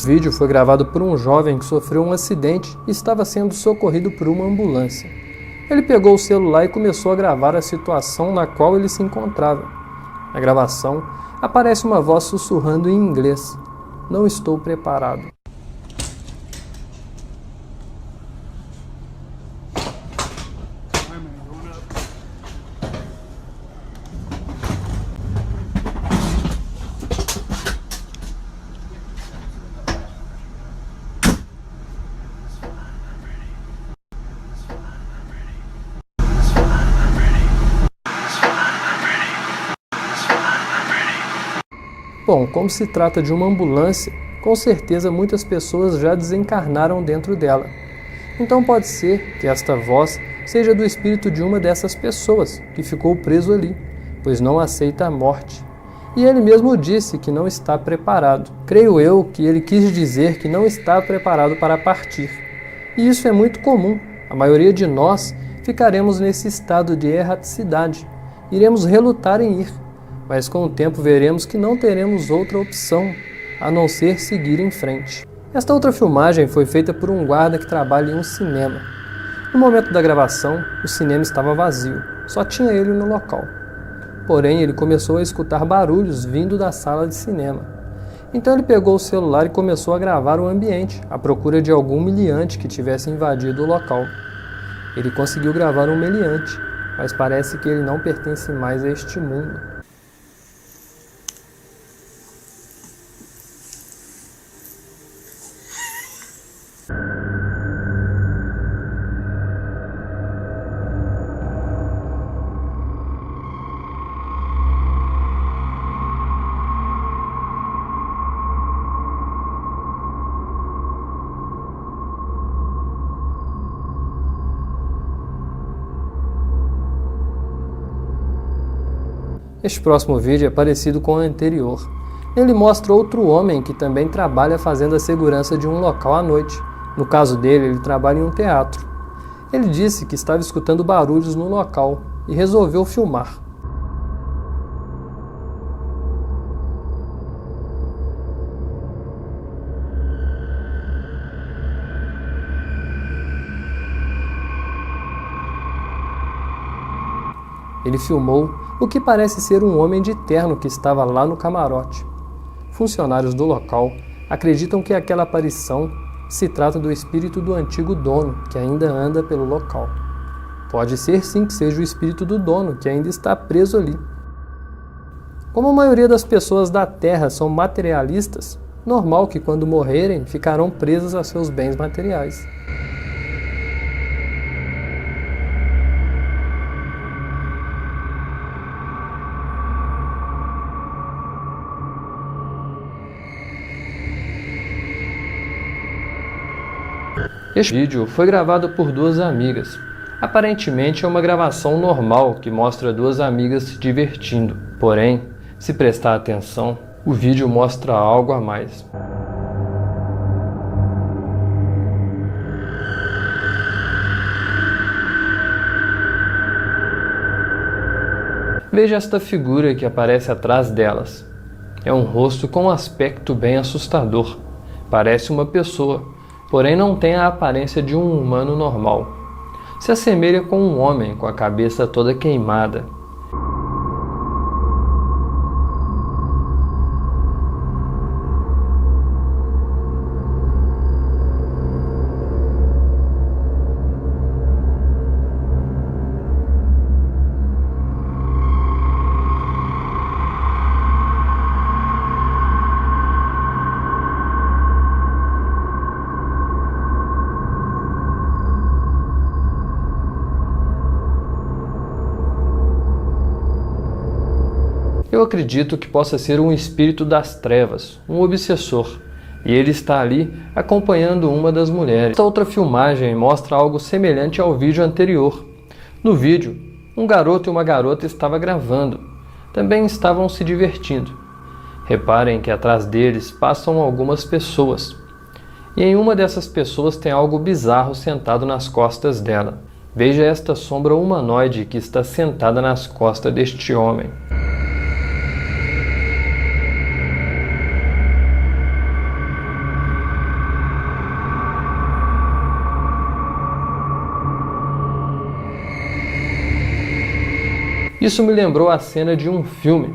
Esse vídeo foi gravado por um jovem que sofreu um acidente e estava sendo socorrido por uma ambulância. Ele pegou o celular e começou a gravar a situação na qual ele se encontrava. Na gravação, aparece uma voz sussurrando em inglês: "Não estou preparado." Bom, como se trata de uma ambulância, com certeza muitas pessoas já desencarnaram dentro dela. Então pode ser que esta voz seja do espírito de uma dessas pessoas que ficou preso ali, pois não aceita a morte. E ele mesmo disse que não está preparado. Creio eu que ele quis dizer que não está preparado para partir. E isso é muito comum. A maioria de nós ficaremos nesse estado de erraticidade. Iremos relutar em ir. Mas com o tempo veremos que não teremos outra opção a não ser seguir em frente. Esta outra filmagem foi feita por um guarda que trabalha em um cinema. No momento da gravação, o cinema estava vazio, só tinha ele no local. Porém, ele começou a escutar barulhos vindo da sala de cinema. Então ele pegou o celular e começou a gravar o ambiente, à procura de algum meliante que tivesse invadido o local. Ele conseguiu gravar um meliante, mas parece que ele não pertence mais a este mundo. Este próximo vídeo é parecido com o anterior. Ele mostra outro homem que também trabalha fazendo a segurança de um local à noite. No caso dele, ele trabalha em um teatro. Ele disse que estava escutando barulhos no local e resolveu filmar. Ele filmou o que parece ser um homem de terno que estava lá no camarote. Funcionários do local acreditam que aquela aparição se trata do espírito do antigo dono, que ainda anda pelo local. Pode ser sim que seja o espírito do dono, que ainda está preso ali. Como a maioria das pessoas da Terra são materialistas, normal que quando morrerem ficarão presas a seus bens materiais. Este vídeo foi gravado por duas amigas. Aparentemente é uma gravação normal que mostra duas amigas se divertindo. Porém, se prestar atenção, o vídeo mostra algo a mais. Veja esta figura que aparece atrás delas. É um rosto com um aspecto bem assustador. Parece uma pessoa, porém não tem a aparência de um humano normal. Se assemelha com um homem com a cabeça toda queimada. Eu acredito que possa ser um espírito das trevas, um obsessor, e ele está ali acompanhando uma das mulheres. Esta outra filmagem mostra algo semelhante ao vídeo anterior. No vídeo, um garoto e uma garota estavam gravando, também estavam se divertindo. Reparem que atrás deles passam algumas pessoas, e em uma dessas pessoas tem algo bizarro sentado nas costas dela. Veja esta sombra humanoide que está sentada nas costas deste homem. Isso me lembrou a cena de um filme.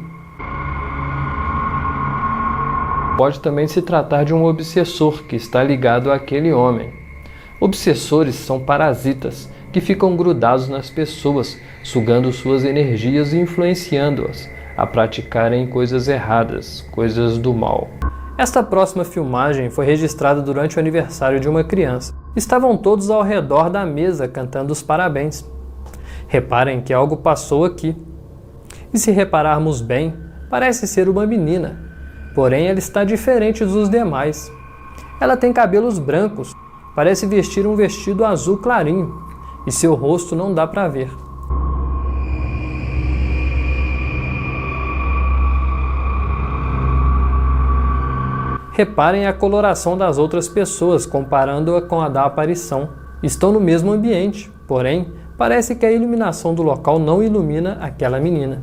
Pode também se tratar de um obsessor que está ligado àquele homem. Obsessores são parasitas que ficam grudados nas pessoas, sugando suas energias e influenciando-as a praticarem coisas erradas, coisas do mal. Esta próxima filmagem foi registrada durante o aniversário de uma criança. Estavam todos ao redor da mesa cantando os parabéns. Reparem que algo passou aqui. E se repararmos bem, parece ser uma menina. Porém, ela está diferente dos demais. Ela tem cabelos brancos, parece vestir um vestido azul clarinho, e seu rosto não dá para ver. Reparem a coloração das outras pessoas, comparando-a com a da aparição. Estão no mesmo ambiente, porém, parece que a iluminação do local não ilumina aquela menina.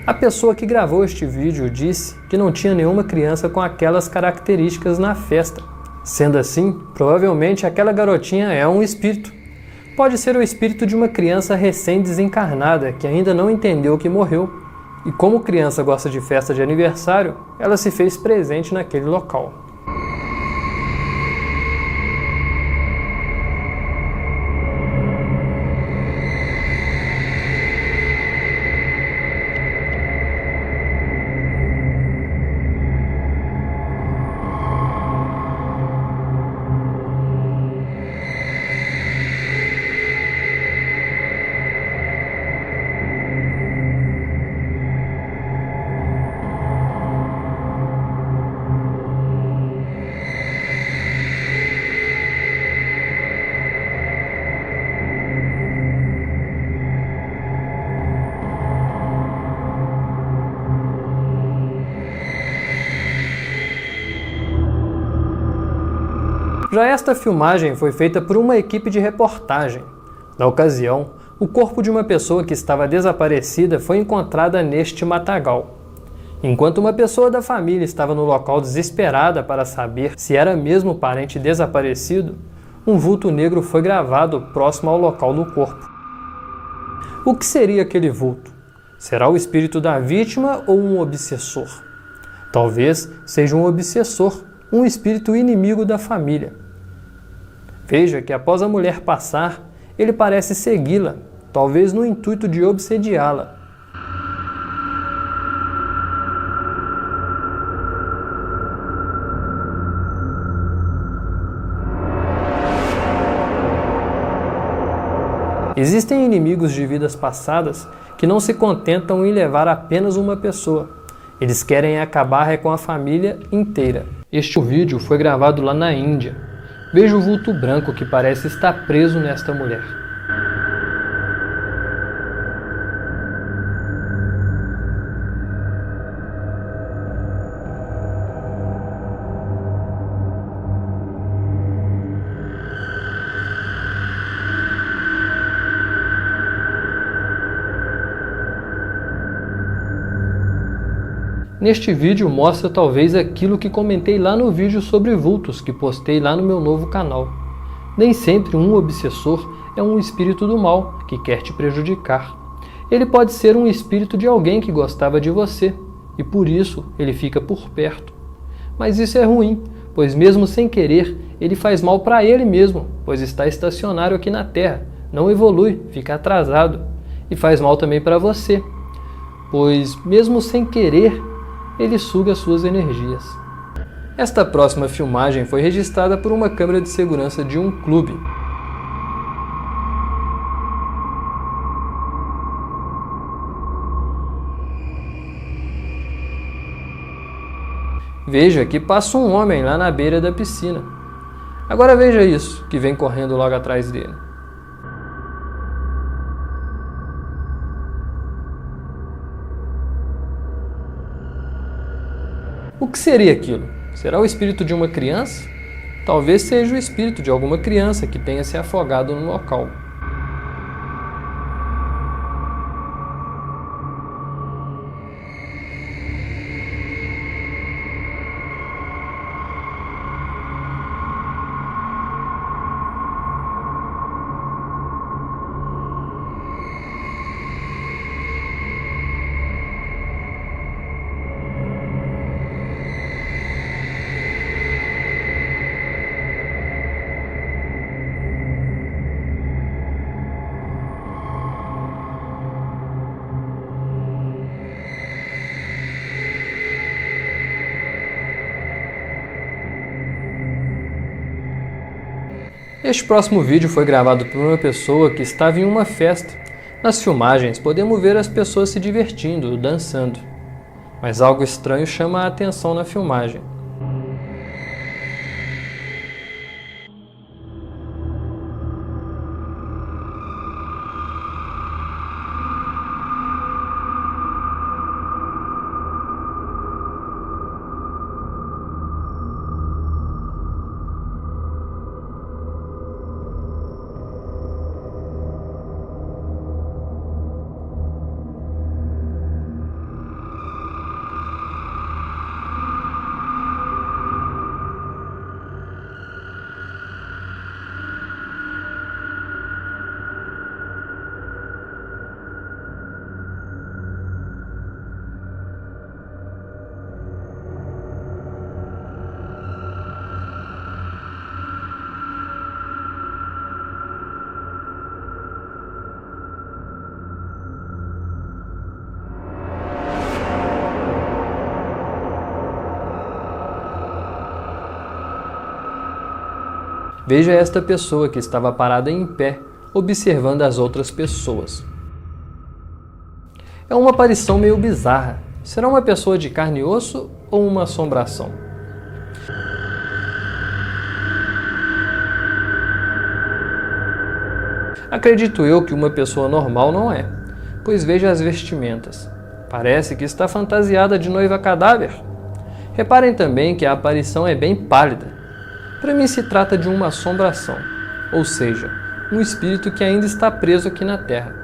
A pessoa que gravou este vídeo disse que não tinha nenhuma criança com aquelas características na festa. Sendo assim, provavelmente aquela garotinha é um espírito. Pode ser o espírito de uma criança recém-desencarnada que ainda não entendeu que morreu. E como criança gosta de festa de aniversário, ela se fez presente naquele local. Já esta filmagem foi feita por uma equipe de reportagem. Na ocasião, o corpo de uma pessoa que estava desaparecida foi encontrada neste matagal. Enquanto uma pessoa da família estava no local desesperada para saber se era mesmo o parente desaparecido, um vulto negro foi gravado próximo ao local do corpo. O que seria aquele vulto? Será o espírito da vítima ou um obsessor? Talvez seja um obsessor, um espírito inimigo da família. Veja que após a mulher passar, ele parece segui-la, talvez no intuito de obsediá-la. Existem inimigos de vidas passadas que não se contentam em levar apenas uma pessoa. Eles querem acabar com a família inteira. Este vídeo foi gravado lá na Índia. Veja o vulto branco que parece estar preso nesta mulher. Neste vídeo mostra talvez aquilo que comentei lá no vídeo sobre vultos que postei lá no meu novo canal. Nem sempre um obsessor é um espírito do mal que quer te prejudicar. Ele pode ser um espírito de alguém que gostava de você e por isso ele fica por perto. Mas isso é ruim, pois mesmo sem querer, ele faz mal para ele mesmo, pois está estacionário aqui na Terra, não evolui, fica atrasado. E faz mal também para você, pois mesmo sem querer, ele suga suas energias. Esta próxima filmagem foi registrada por uma câmera de segurança de um clube. Veja que passa um homem lá na beira da piscina. Agora veja isso, que vem correndo logo atrás dele. O que seria aquilo? Será o espírito de uma criança? Talvez seja o espírito de alguma criança que tenha se afogado no local. Este próximo vídeo foi gravado por uma pessoa que estava em uma festa. Nas filmagens podemos ver as pessoas se divertindo, dançando. Mas algo estranho chama a atenção na filmagem. Veja esta pessoa que estava parada em pé, observando as outras pessoas. É uma aparição meio bizarra. Será uma pessoa de carne e osso ou uma assombração? Acredito eu que uma pessoa normal não é, pois veja as vestimentas. Parece que está fantasiada de noiva cadáver. Reparem também que a aparição é bem pálida. Para mim se trata de uma assombração, ou seja, um espírito que ainda está preso aqui na Terra.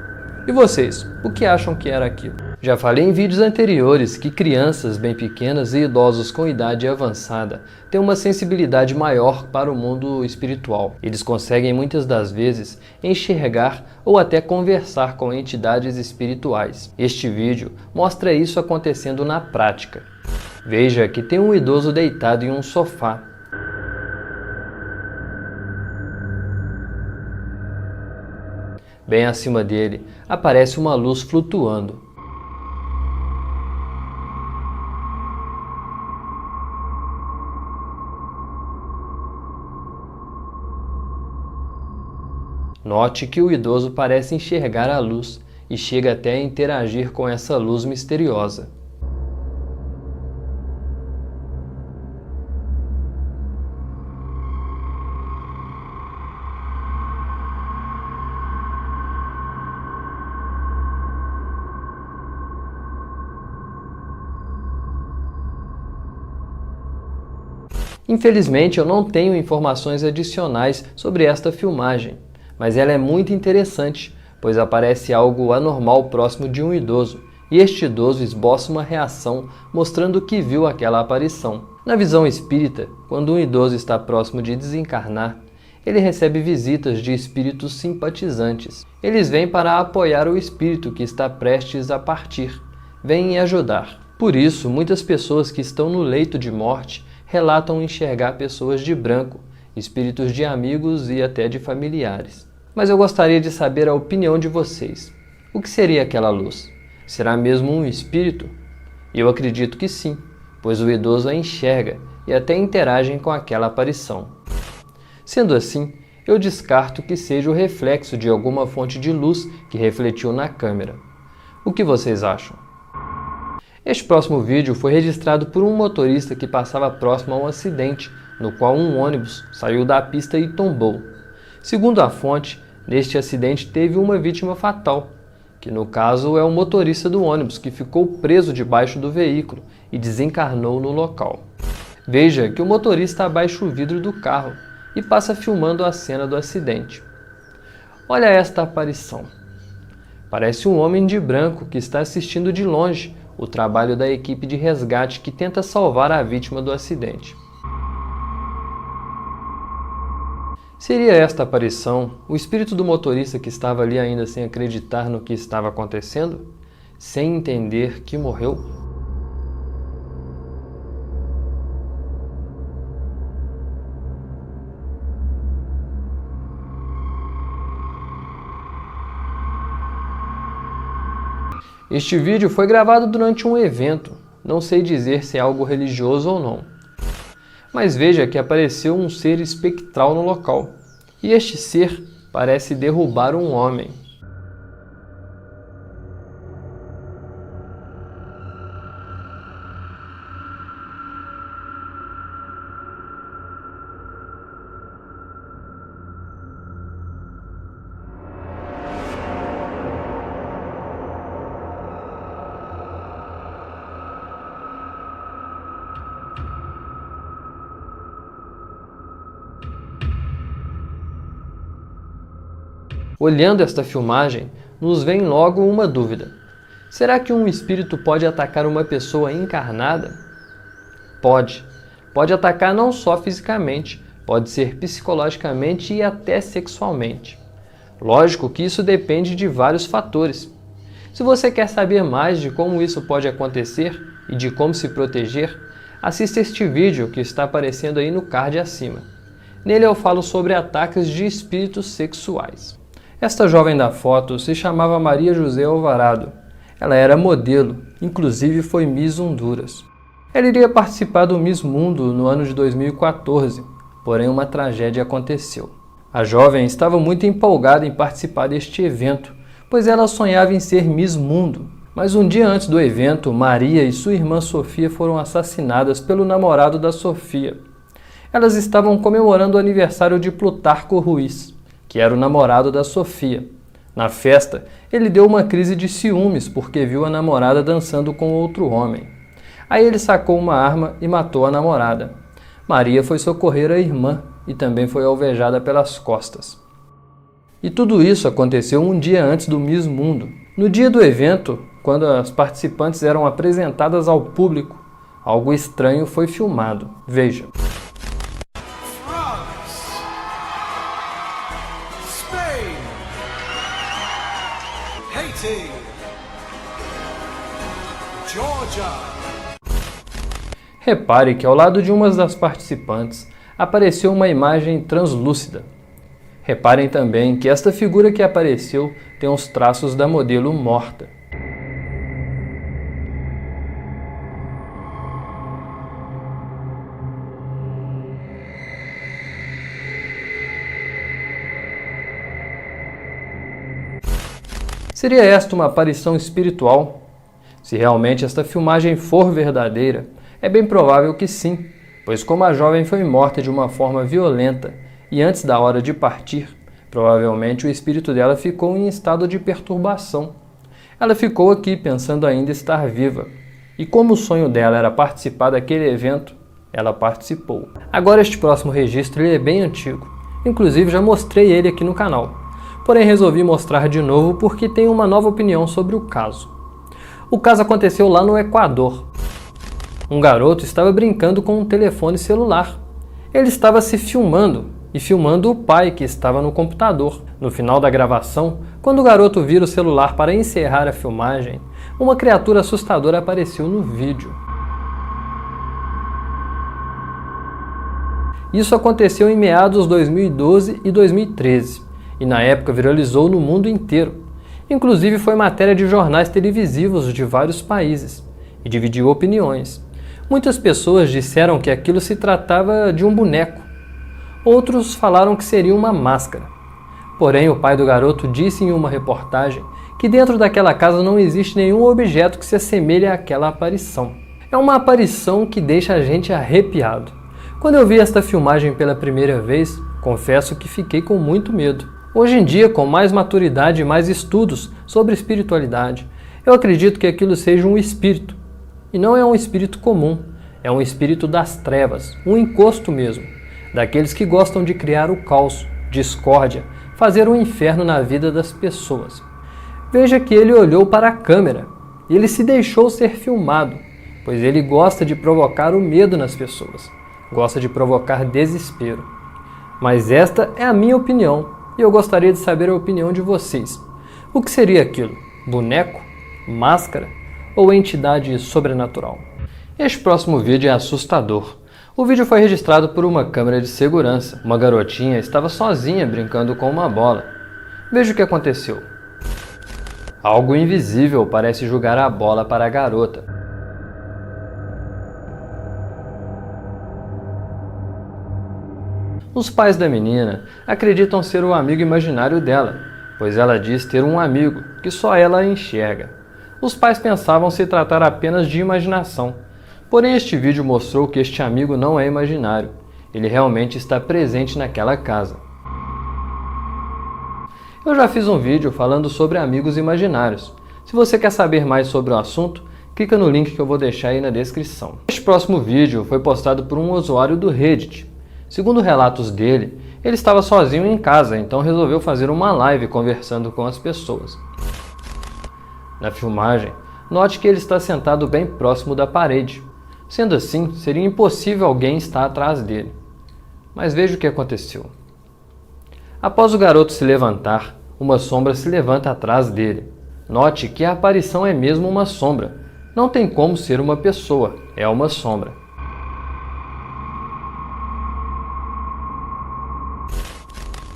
E vocês, o que acham que era aquilo? Já falei em vídeos anteriores que crianças bem pequenas e idosos com idade avançada têm uma sensibilidade maior para o mundo espiritual. Eles conseguem muitas das vezes enxergar ou até conversar com entidades espirituais. Este vídeo mostra isso acontecendo na prática. Veja que tem um idoso deitado em um sofá. Bem acima dele, aparece uma luz flutuando. Note que o idoso parece enxergar a luz e chega até a interagir com essa luz misteriosa. Infelizmente, eu não tenho informações adicionais sobre esta filmagem, mas ela é muito interessante, pois aparece algo anormal próximo de um idoso, e este idoso esboça uma reação mostrando que viu aquela aparição. Na visão espírita, quando um idoso está próximo de desencarnar, ele recebe visitas de espíritos simpatizantes. Eles vêm para apoiar o espírito que está prestes a partir, vêm ajudar. Por isso, muitas pessoas que estão no leito de morte relatam enxergar pessoas de branco, espíritos de amigos e até de familiares. Mas eu gostaria de saber a opinião de vocês. O que seria aquela luz? Será mesmo um espírito? Eu acredito que sim, pois o idoso a enxerga e até interagem com aquela aparição. Sendo assim, eu descarto que seja o reflexo de alguma fonte de luz que refletiu na câmera. O que vocês acham? Este próximo vídeo foi registrado por um motorista que passava próximo a um acidente, no qual um ônibus saiu da pista e tombou. Segundo a fonte, neste acidente teve uma vítima fatal, que no caso é o motorista do ônibus que ficou preso debaixo do veículo e desencarnou no local. Veja que o motorista abaixa o vidro do carro e passa filmando a cena do acidente. Olha esta aparição. Parece um homem de branco que está assistindo de longe o trabalho da equipe de resgate que tenta salvar a vítima do acidente. Seria esta aparição o espírito do motorista que estava ali ainda sem acreditar no que estava acontecendo? Sem entender que morreu? Este vídeo foi gravado durante um evento, não sei dizer se é algo religioso ou não. Mas veja que apareceu um ser espectral no local. e este ser parece derrubar um homem. Olhando esta filmagem, nos vem logo uma dúvida. Será que um espírito pode atacar uma pessoa encarnada? Pode. Pode atacar não só fisicamente, pode ser psicologicamente e até sexualmente. Lógico que isso depende de vários fatores. Se você quer saber mais de como isso pode acontecer e de como se proteger, assista este vídeo que está aparecendo aí no card acima. Nele eu falo sobre ataques de espíritos sexuais. Esta jovem da foto se chamava Maria José Alvarado. Ela era modelo, inclusive foi Miss Honduras. Ela iria participar do Miss Mundo no ano de 2014, porém uma tragédia aconteceu. A jovem estava muito empolgada em participar deste evento, pois ela sonhava em ser Miss Mundo. Mas um dia antes do evento, Maria e sua irmã Sofia foram assassinadas pelo namorado da Sofia. Elas estavam comemorando o aniversário de Plutarco Ruiz, que era o namorado da Sofia. Na festa, ele deu uma crise de ciúmes porque viu a namorada dançando com outro homem. Aí ele sacou uma arma e matou a namorada. Maria foi socorrer a irmã e também foi alvejada pelas costas. E tudo isso aconteceu um dia antes do Miss Mundo. No dia do evento, quando as participantes eram apresentadas ao público, algo estranho foi filmado. Veja. Haiti, Georgia. Repare que ao lado de uma das participantes apareceu uma imagem translúcida. Reparem também que esta figura que apareceu tem os traços da modelo morta. Seria esta uma aparição espiritual? Se realmente esta filmagem for verdadeira, é bem provável que sim, pois como a jovem foi morta de uma forma violenta e antes da hora de partir, provavelmente o espírito dela ficou em estado de perturbação. Ela ficou aqui pensando ainda estar viva, e como o sonho dela era participar daquele evento, ela participou. Agora este próximo registro ele é bem antigo, inclusive já mostrei ele aqui no canal. Porém resolvi mostrar de novo porque tenho uma nova opinião sobre o caso. O caso aconteceu lá no Equador. Um garoto estava brincando com um telefone celular. Ele estava se filmando e filmando o pai que estava no computador. No final da gravação, quando o garoto vira o celular para encerrar a filmagem, uma criatura assustadora apareceu no vídeo. Isso aconteceu em meados de 2012 e 2013. E na época viralizou no mundo inteiro. Inclusive foi matéria de jornais televisivos de vários países e dividiu opiniões. Muitas pessoas disseram que aquilo se tratava de um boneco. Outros falaram que seria uma máscara. Porém, o pai do garoto disse em uma reportagem que dentro daquela casa não existe nenhum objeto que se assemelhe àquela aparição. É uma aparição que deixa a gente arrepiado. Quando eu vi esta filmagem pela primeira vez, confesso que fiquei com muito medo. Hoje em dia, com mais maturidade e mais estudos sobre espiritualidade, eu acredito que aquilo seja um espírito. E não é um espírito comum, é um espírito das trevas, um encosto mesmo, daqueles que gostam de criar o caos, discórdia, fazer um inferno na vida das pessoas. Veja que ele olhou para a câmera e ele se deixou ser filmado, pois ele gosta de provocar o medo nas pessoas, gosta de provocar desespero. Mas esta é a minha opinião. E eu gostaria de saber a opinião de vocês. O que seria aquilo? Boneco? Máscara? Ou entidade sobrenatural? Este próximo vídeo é assustador. O vídeo foi registrado por uma câmera de segurança. Uma garotinha estava sozinha brincando com uma bola. Veja o que aconteceu. Algo invisível parece jogar a bola para a garota. Os pais da menina acreditam ser o amigo imaginário dela, pois ela diz ter um amigo que só ela enxerga. Os pais pensavam se tratar apenas de imaginação, porém este vídeo mostrou que este amigo não é imaginário, ele realmente está presente naquela casa. Eu já fiz um vídeo falando sobre amigos imaginários. Se você quer saber mais sobre o assunto, clica no link que eu vou deixar aí na descrição. Este próximo vídeo foi postado por um usuário do Reddit. Segundo relatos dele, ele estava sozinho em casa, então resolveu fazer uma live conversando com as pessoas. Na filmagem, note que ele está sentado bem próximo da parede. Sendo assim, seria impossível alguém estar atrás dele. Mas veja o que aconteceu. Após o garoto se levantar, uma sombra se levanta atrás dele. Note que a aparição é mesmo uma sombra. Não tem como ser uma pessoa, é uma sombra.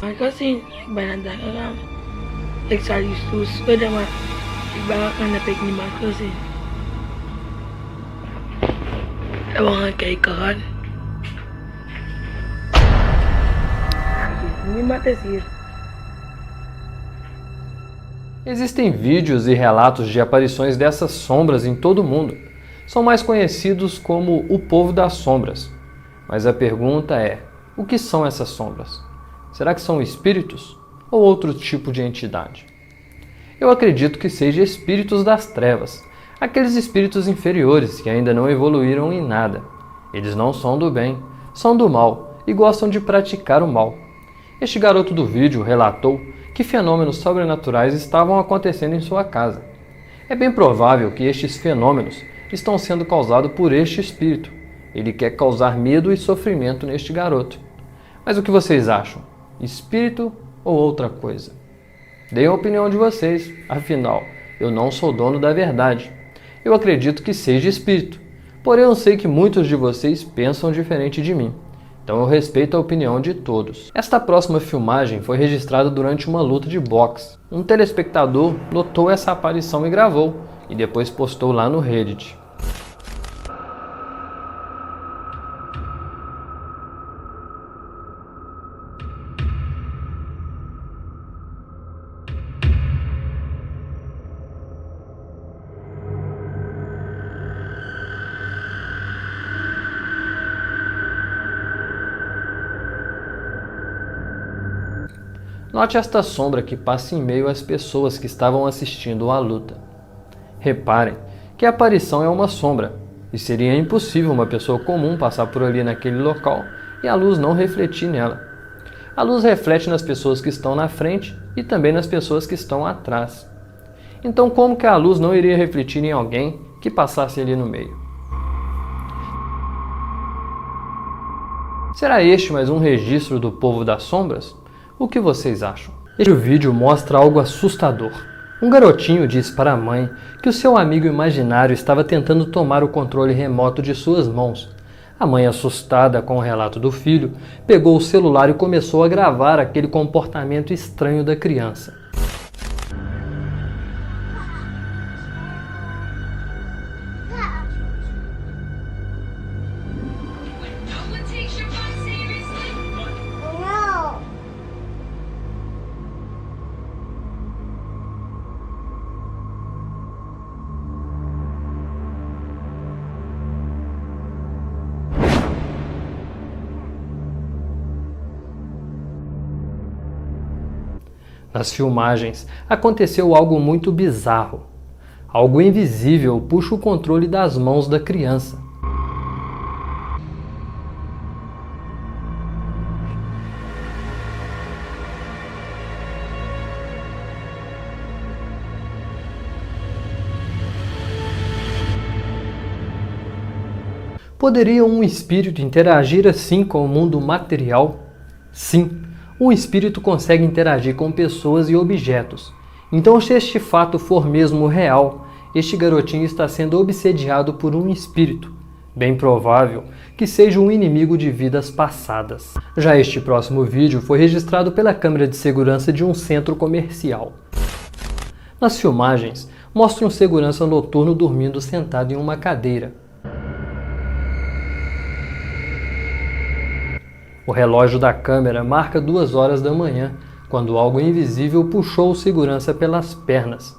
My cousin, banana dagang nagsalis sus pwede man iba ka napik ni my cousin. Ewan kay kakan. Hindi matesir. Existem vídeos e relatos de aparições dessas sombras em todo o mundo. São mais conhecidos como o povo das sombras. Mas a pergunta é, o que são essas sombras? Será que são espíritos ou outro tipo de entidade? Eu acredito que sejam espíritos das trevas, aqueles espíritos inferiores que ainda não evoluíram em nada. Eles não são do bem, são do mal e gostam de praticar o mal. Este garoto do vídeo relatou que fenômenos sobrenaturais estavam acontecendo em sua casa. É bem provável que estes fenômenos estão sendo causados por este espírito. Ele quer causar medo e sofrimento neste garoto. Mas o que vocês acham? Espírito ou outra coisa? Deem a opinião de vocês, afinal, eu não sou dono da verdade. Eu acredito que seja espírito, porém eu sei que muitos de vocês pensam diferente de mim. Então eu respeito a opinião de todos. Esta próxima filmagem foi registrada durante uma luta de boxe. Um telespectador notou essa aparição e gravou, e depois postou lá no Reddit. Note esta sombra que passa em meio às pessoas que estavam assistindo à luta. Reparem que a aparição é uma sombra, e seria impossível uma pessoa comum passar por ali naquele local e a luz não refletir nela. A luz reflete nas pessoas que estão na frente e também nas pessoas que estão atrás. Então como que a luz não iria refletir em alguém que passasse ali no meio? Será este mais um registro do povo das sombras? O que vocês acham? Este vídeo mostra algo assustador. Um garotinho diz para a mãe que o seu amigo imaginário estava tentando tomar o controle remoto de suas mãos. A mãe, assustada com o relato do filho, pegou o celular e começou a gravar aquele comportamento estranho da criança. Nas filmagens, aconteceu algo muito bizarro. Algo invisível puxa o controle das mãos da criança. Poderia um espírito interagir assim com o mundo material? Sim. Um espírito consegue interagir com pessoas e objetos. Então, se este fato for mesmo real, este garotinho está sendo obsediado por um espírito. Bem provável que seja um inimigo de vidas passadas. Já este próximo vídeo foi registrado pela câmera de segurança de um centro comercial. Nas filmagens, mostra um segurança noturno dormindo sentado em uma cadeira. O relógio da câmera marca 2 horas da manhã, quando algo invisível puxou o segurança pelas pernas.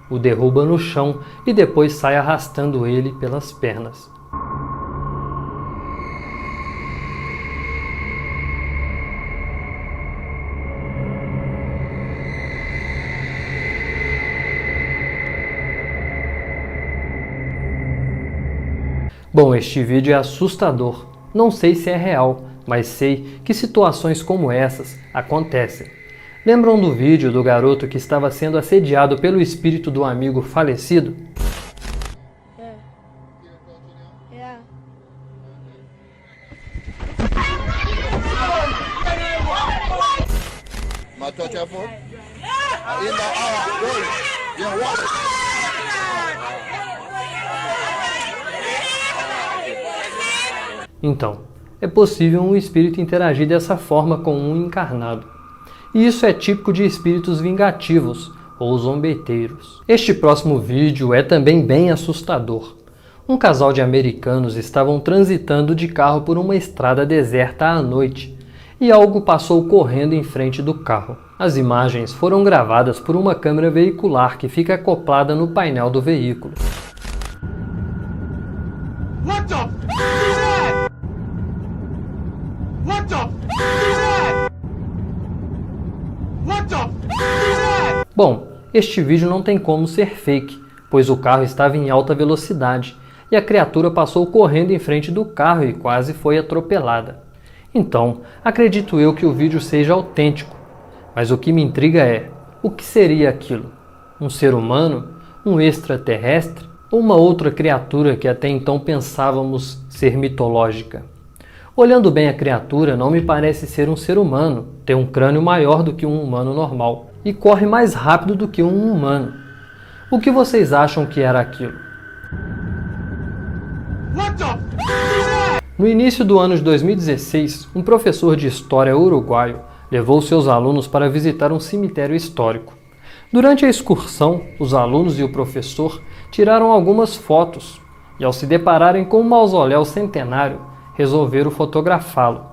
O derruba no chão e depois sai arrastando ele pelas pernas. Bom, este vídeo é assustador. Não sei se é real, mas sei que situações como essas acontecem. Lembram do vídeo do garoto que estava sendo assediado pelo espírito do amigo falecido? Então, é possível um espírito interagir dessa forma com um encarnado. E isso é típico de espíritos vingativos ou zombeteiros. Este próximo vídeo é também bem assustador. Um casal de americanos estavam transitando de carro por uma estrada deserta à noite e algo passou correndo em frente do carro. As imagens foram gravadas por uma câmera veicular que fica acoplada no painel do veículo. What the f*** is that? What the f*** is that? What the f*** is that? Bom, este vídeo não tem como ser fake, pois o carro estava em alta velocidade e a criatura passou correndo em frente do carro e quase foi atropelada. Então, acredito eu que o vídeo seja autêntico, mas o que me intriga é, o que seria aquilo? Um ser humano? Um extraterrestre? Ou uma outra criatura que até então pensávamos ser mitológica? Olhando bem a criatura, não me parece ser um ser humano, tem um crânio maior do que um humano normal e corre mais rápido do que um humano. O que vocês acham que era aquilo? No início do ano de 2016, um professor de história uruguaio levou seus alunos para visitar um cemitério histórico. Durante a excursão, os alunos e o professor tiraram algumas fotos e, ao se depararem com um mausoléu centenário, resolveram fotografá-lo.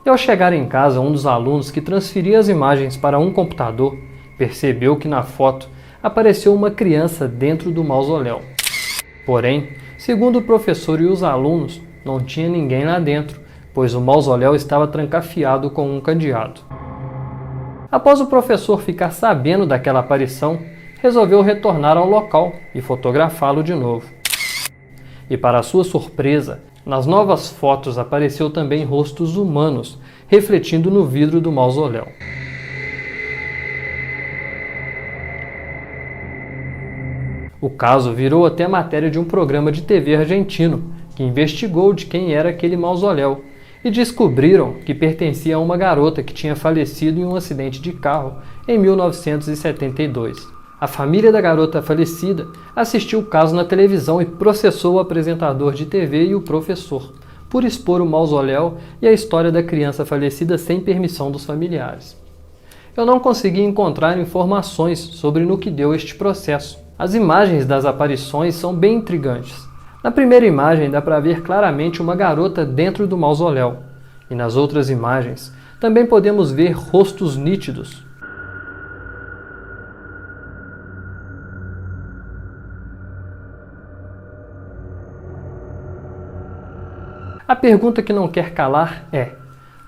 E ao chegar em casa, um dos alunos que transferia as imagens para um computador percebeu que na foto apareceu uma criança dentro do mausoléu. Porém, segundo o professor e os alunos, não tinha ninguém lá dentro, pois o mausoléu estava trancafiado com um cadeado. Após o professor ficar sabendo daquela aparição, resolveu retornar ao local e fotografá-lo de novo. E para sua surpresa, nas novas fotos apareceu também rostos humanos, refletindo no vidro do mausoléu. O caso virou até matéria de um programa de TV argentino, que investigou de quem era aquele mausoléu, e descobriram que pertencia a uma garota que tinha falecido em um acidente de carro em 1972. A família da garota falecida assistiu o caso na televisão e processou o apresentador de TV e o professor, por expor o mausoléu e a história da criança falecida sem permissão dos familiares. Eu não consegui encontrar informações sobre no que deu este processo. As imagens das aparições são bem intrigantes. Na primeira imagem dá para ver claramente uma garota dentro do mausoléu, e nas outras imagens também podemos ver rostos nítidos. A pergunta que não quer calar é: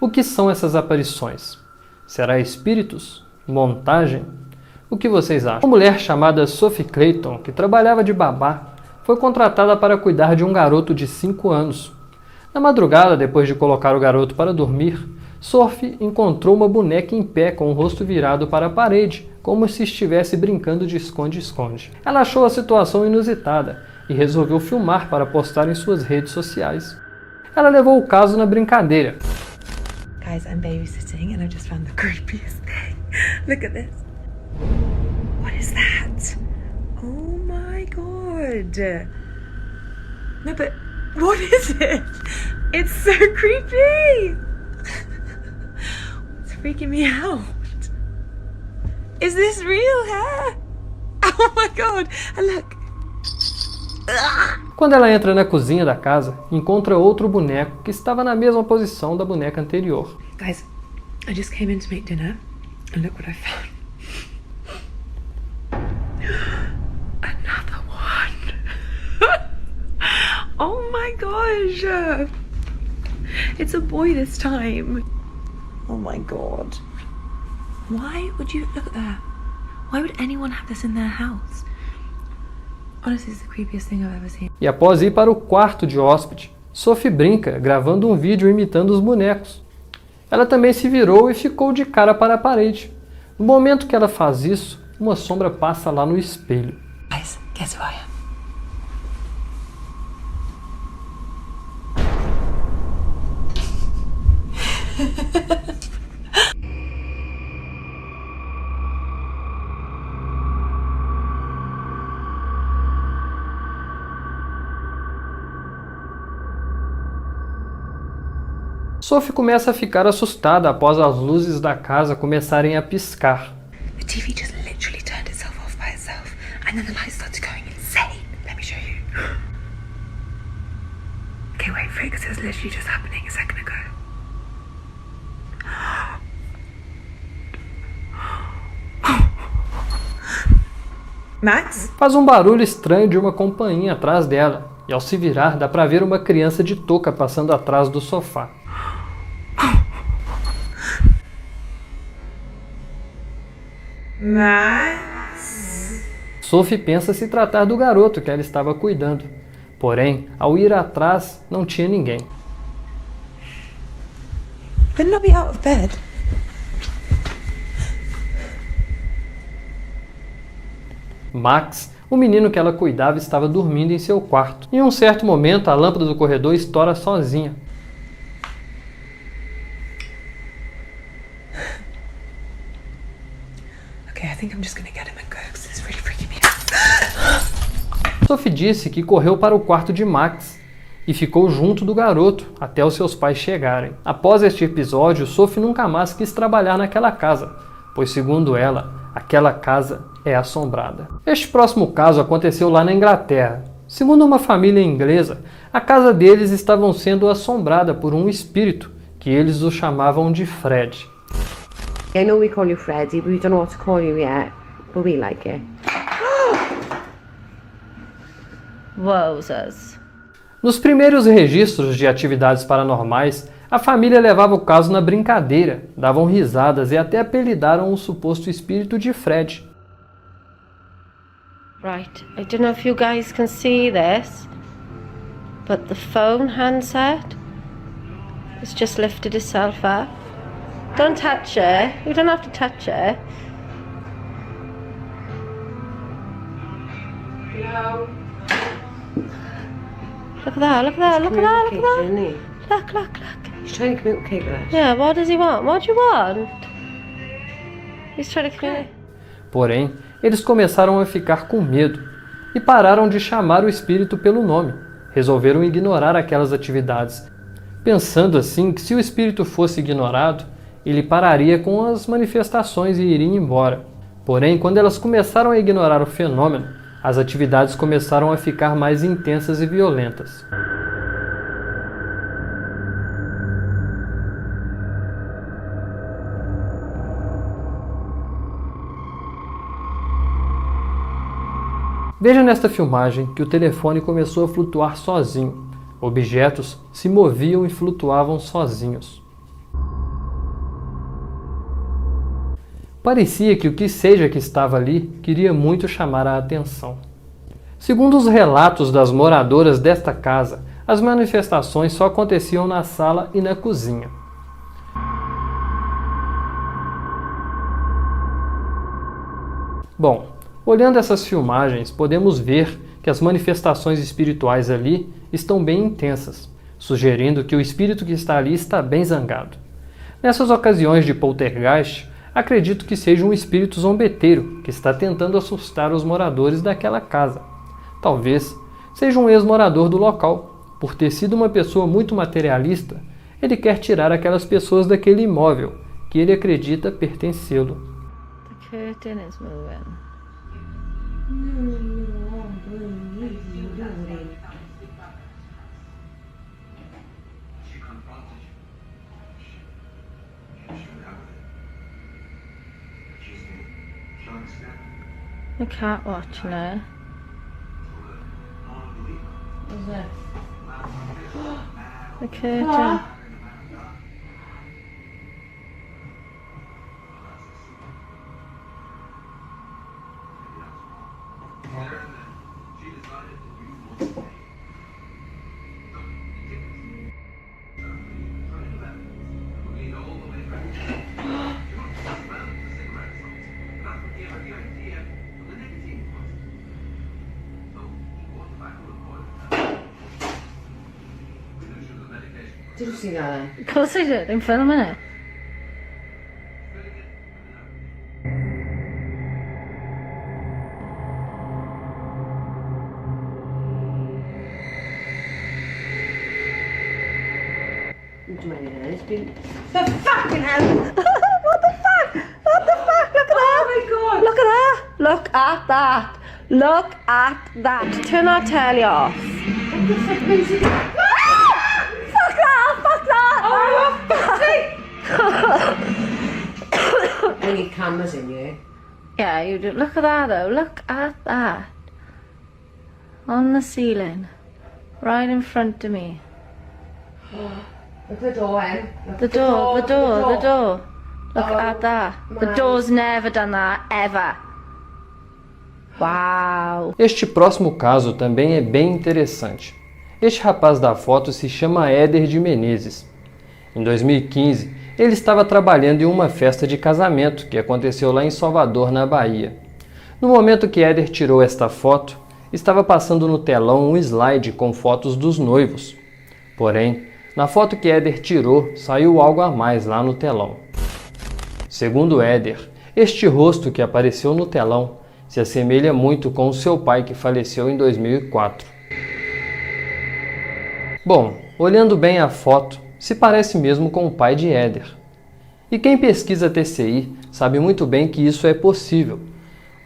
o que são essas aparições? Será espíritos? Montagem? O que vocês acham? Uma mulher chamada Sophie Clayton, que trabalhava de babá, foi contratada para cuidar de um garoto de 5 anos. Na madrugada, depois de colocar o garoto para dormir, Sophie encontrou uma boneca em pé com o rosto virado para a parede, como se estivesse brincando de esconde-esconde. Ela achou a situação inusitada e resolveu filmar para postar em suas redes sociais. Ela levou o caso na brincadeira. Guys, I'm babysitting and I just found the creepiest thing. Look at this. What is that? Oh my god. No, but what is it? It's so creepy. It's freaking me out. Is this real hair? Oh my god. And look. Quando ela entra na cozinha da casa, encontra outro boneco que estava na mesma posição da boneca anterior. Guys, I just came in to make dinner, and look what I found. Another one. Oh my gosh. It's a boy this time. Oh my god. Why would you look at that? Why would anyone have this in their house? Honestly, it's the creepiest thing I've ever seen. E após ir para o quarto de hóspede, Sophie brinca gravando um vídeo imitando os bonecos. Ela também se virou e ficou de cara para a parede. No momento que ela faz isso, uma sombra passa lá no espelho. Guys, guess who I am? Sophie começa a ficar assustada após as luzes da casa começarem a piscar. The TV just literally turned itself off by itself, and then the lights started going insane. Let me show you. Okay, wait for it, because it was literally just happening a second ago. Max? Faz um barulho estranho de uma campainha atrás dela, e ao se virar dá pra ver uma criança de touca passando atrás do sofá. Max? Sophie pensa se tratar do garoto que ela estava cuidando. Porém, ao ir atrás, não tinha ninguém. Better not be out of bed. Max, o menino que ela cuidava, estava dormindo em seu quarto. Em um certo momento, a lâmpada do corredor estoura sozinha. Okay, I think I'm just gonna get him and go, because this is really freaking me out. Sophie disse que correu para o quarto de Max e ficou junto do garoto até os seus pais chegarem. Após este episódio, Sophie nunca mais quis trabalhar naquela casa, pois segundo ela, aquela casa é assombrada. Este próximo caso aconteceu lá na Inglaterra. Segundo uma família inglesa, a casa deles estava sendo assombrada por um espírito que eles o chamavam de Fred. I know we call you Freddy, but we don't know what to call you yet. But we like it. Wowzers. Nos primeiros registros de atividades paranormais, a família levava o caso na brincadeira, davam risadas e até apelidaram o suposto espírito de Fred. Right, I don't know if you guys can see this, but the phone handset has just lifted itself up. Don't touch it. You don't have to touch it. No. Look at that, look at that, look at that, look at that. Look, look, look. He's trying to communicate with us. Yeah, what does he want? What do you want? He's trying to communicate. Porém, eles começaram a ficar com medo e pararam de chamar o espírito pelo nome. Resolveram ignorar aquelas atividades, pensando assim que se o espírito fosse ignorado, ele pararia com as manifestações e iria embora. Porém, quando elas começaram a ignorar o fenômeno, as atividades começaram a ficar mais intensas e violentas. Veja nesta filmagem que o telefone começou a flutuar sozinho. Objetos se moviam e flutuavam sozinhos. Parecia que o que seja que estava ali queria muito chamar a atenção. Segundo os relatos das moradoras desta casa, as manifestações só aconteciam na sala e na cozinha. Bom, olhando essas filmagens, podemos ver que as manifestações espirituais ali estão bem intensas, sugerindo que o espírito que está ali está bem zangado. Nessas ocasiões de poltergeist, acredito que seja um espírito zombeteiro que está tentando assustar os moradores daquela casa. Talvez seja um ex-morador do local. Por ter sido uma pessoa muito materialista, ele quer tirar aquelas pessoas daquele imóvel que ele acredita pertencê-lo. The curtain is moving. The cat watching her. What's that? The curtain. Did you see that? Of course I did, I'm filming it. The fucking hell! What the fuck? What the fuck? Look at that! Oh my god! Look at that! Look at that! Look at that! Turn that telly off. What the fuck is it? Fuck that! Fuck that! Oh, I need cameras in here. Yeah, you do. Look at that though. Look at that. On the ceiling. Right in front of me. Look at the door, Em. The door. Look at that. The door's never done that, ever. Uau! Este próximo caso também é bem interessante. Este rapaz da foto se chama Éder de Menezes. Em 2015, ele estava trabalhando em uma festa de casamento que aconteceu lá em Salvador, na Bahia. No momento que Éder tirou esta foto, estava passando no telão um slide com fotos dos noivos. Porém, na foto que Éder tirou, saiu algo a mais lá no telão. Segundo Éder, este rosto que apareceu no telão se assemelha muito com o seu pai que faleceu em 2004. Bom, olhando bem a foto, se parece mesmo com o pai de Éder. E quem pesquisa TCI sabe muito bem que isso é possível.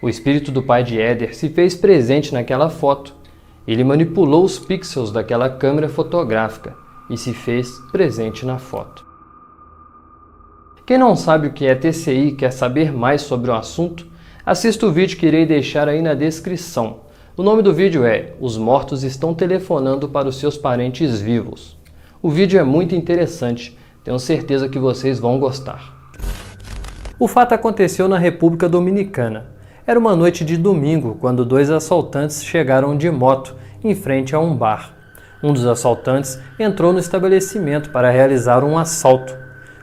O espírito do pai de Éder se fez presente naquela foto. Ele manipulou os pixels daquela câmera fotográfica e se fez presente na foto. Quem não sabe o que é TCI e quer saber mais sobre o assunto, assista o vídeo que irei deixar aí na descrição. O nome do vídeo é Os Mortos Estão Telefonando para os Seus Parentes Vivos. O vídeo é muito interessante, tenho certeza que vocês vão gostar. O fato aconteceu na República Dominicana. Era uma noite de domingo quando dois assaltantes chegaram de moto em frente a um bar. Um dos assaltantes entrou no estabelecimento para realizar um assalto.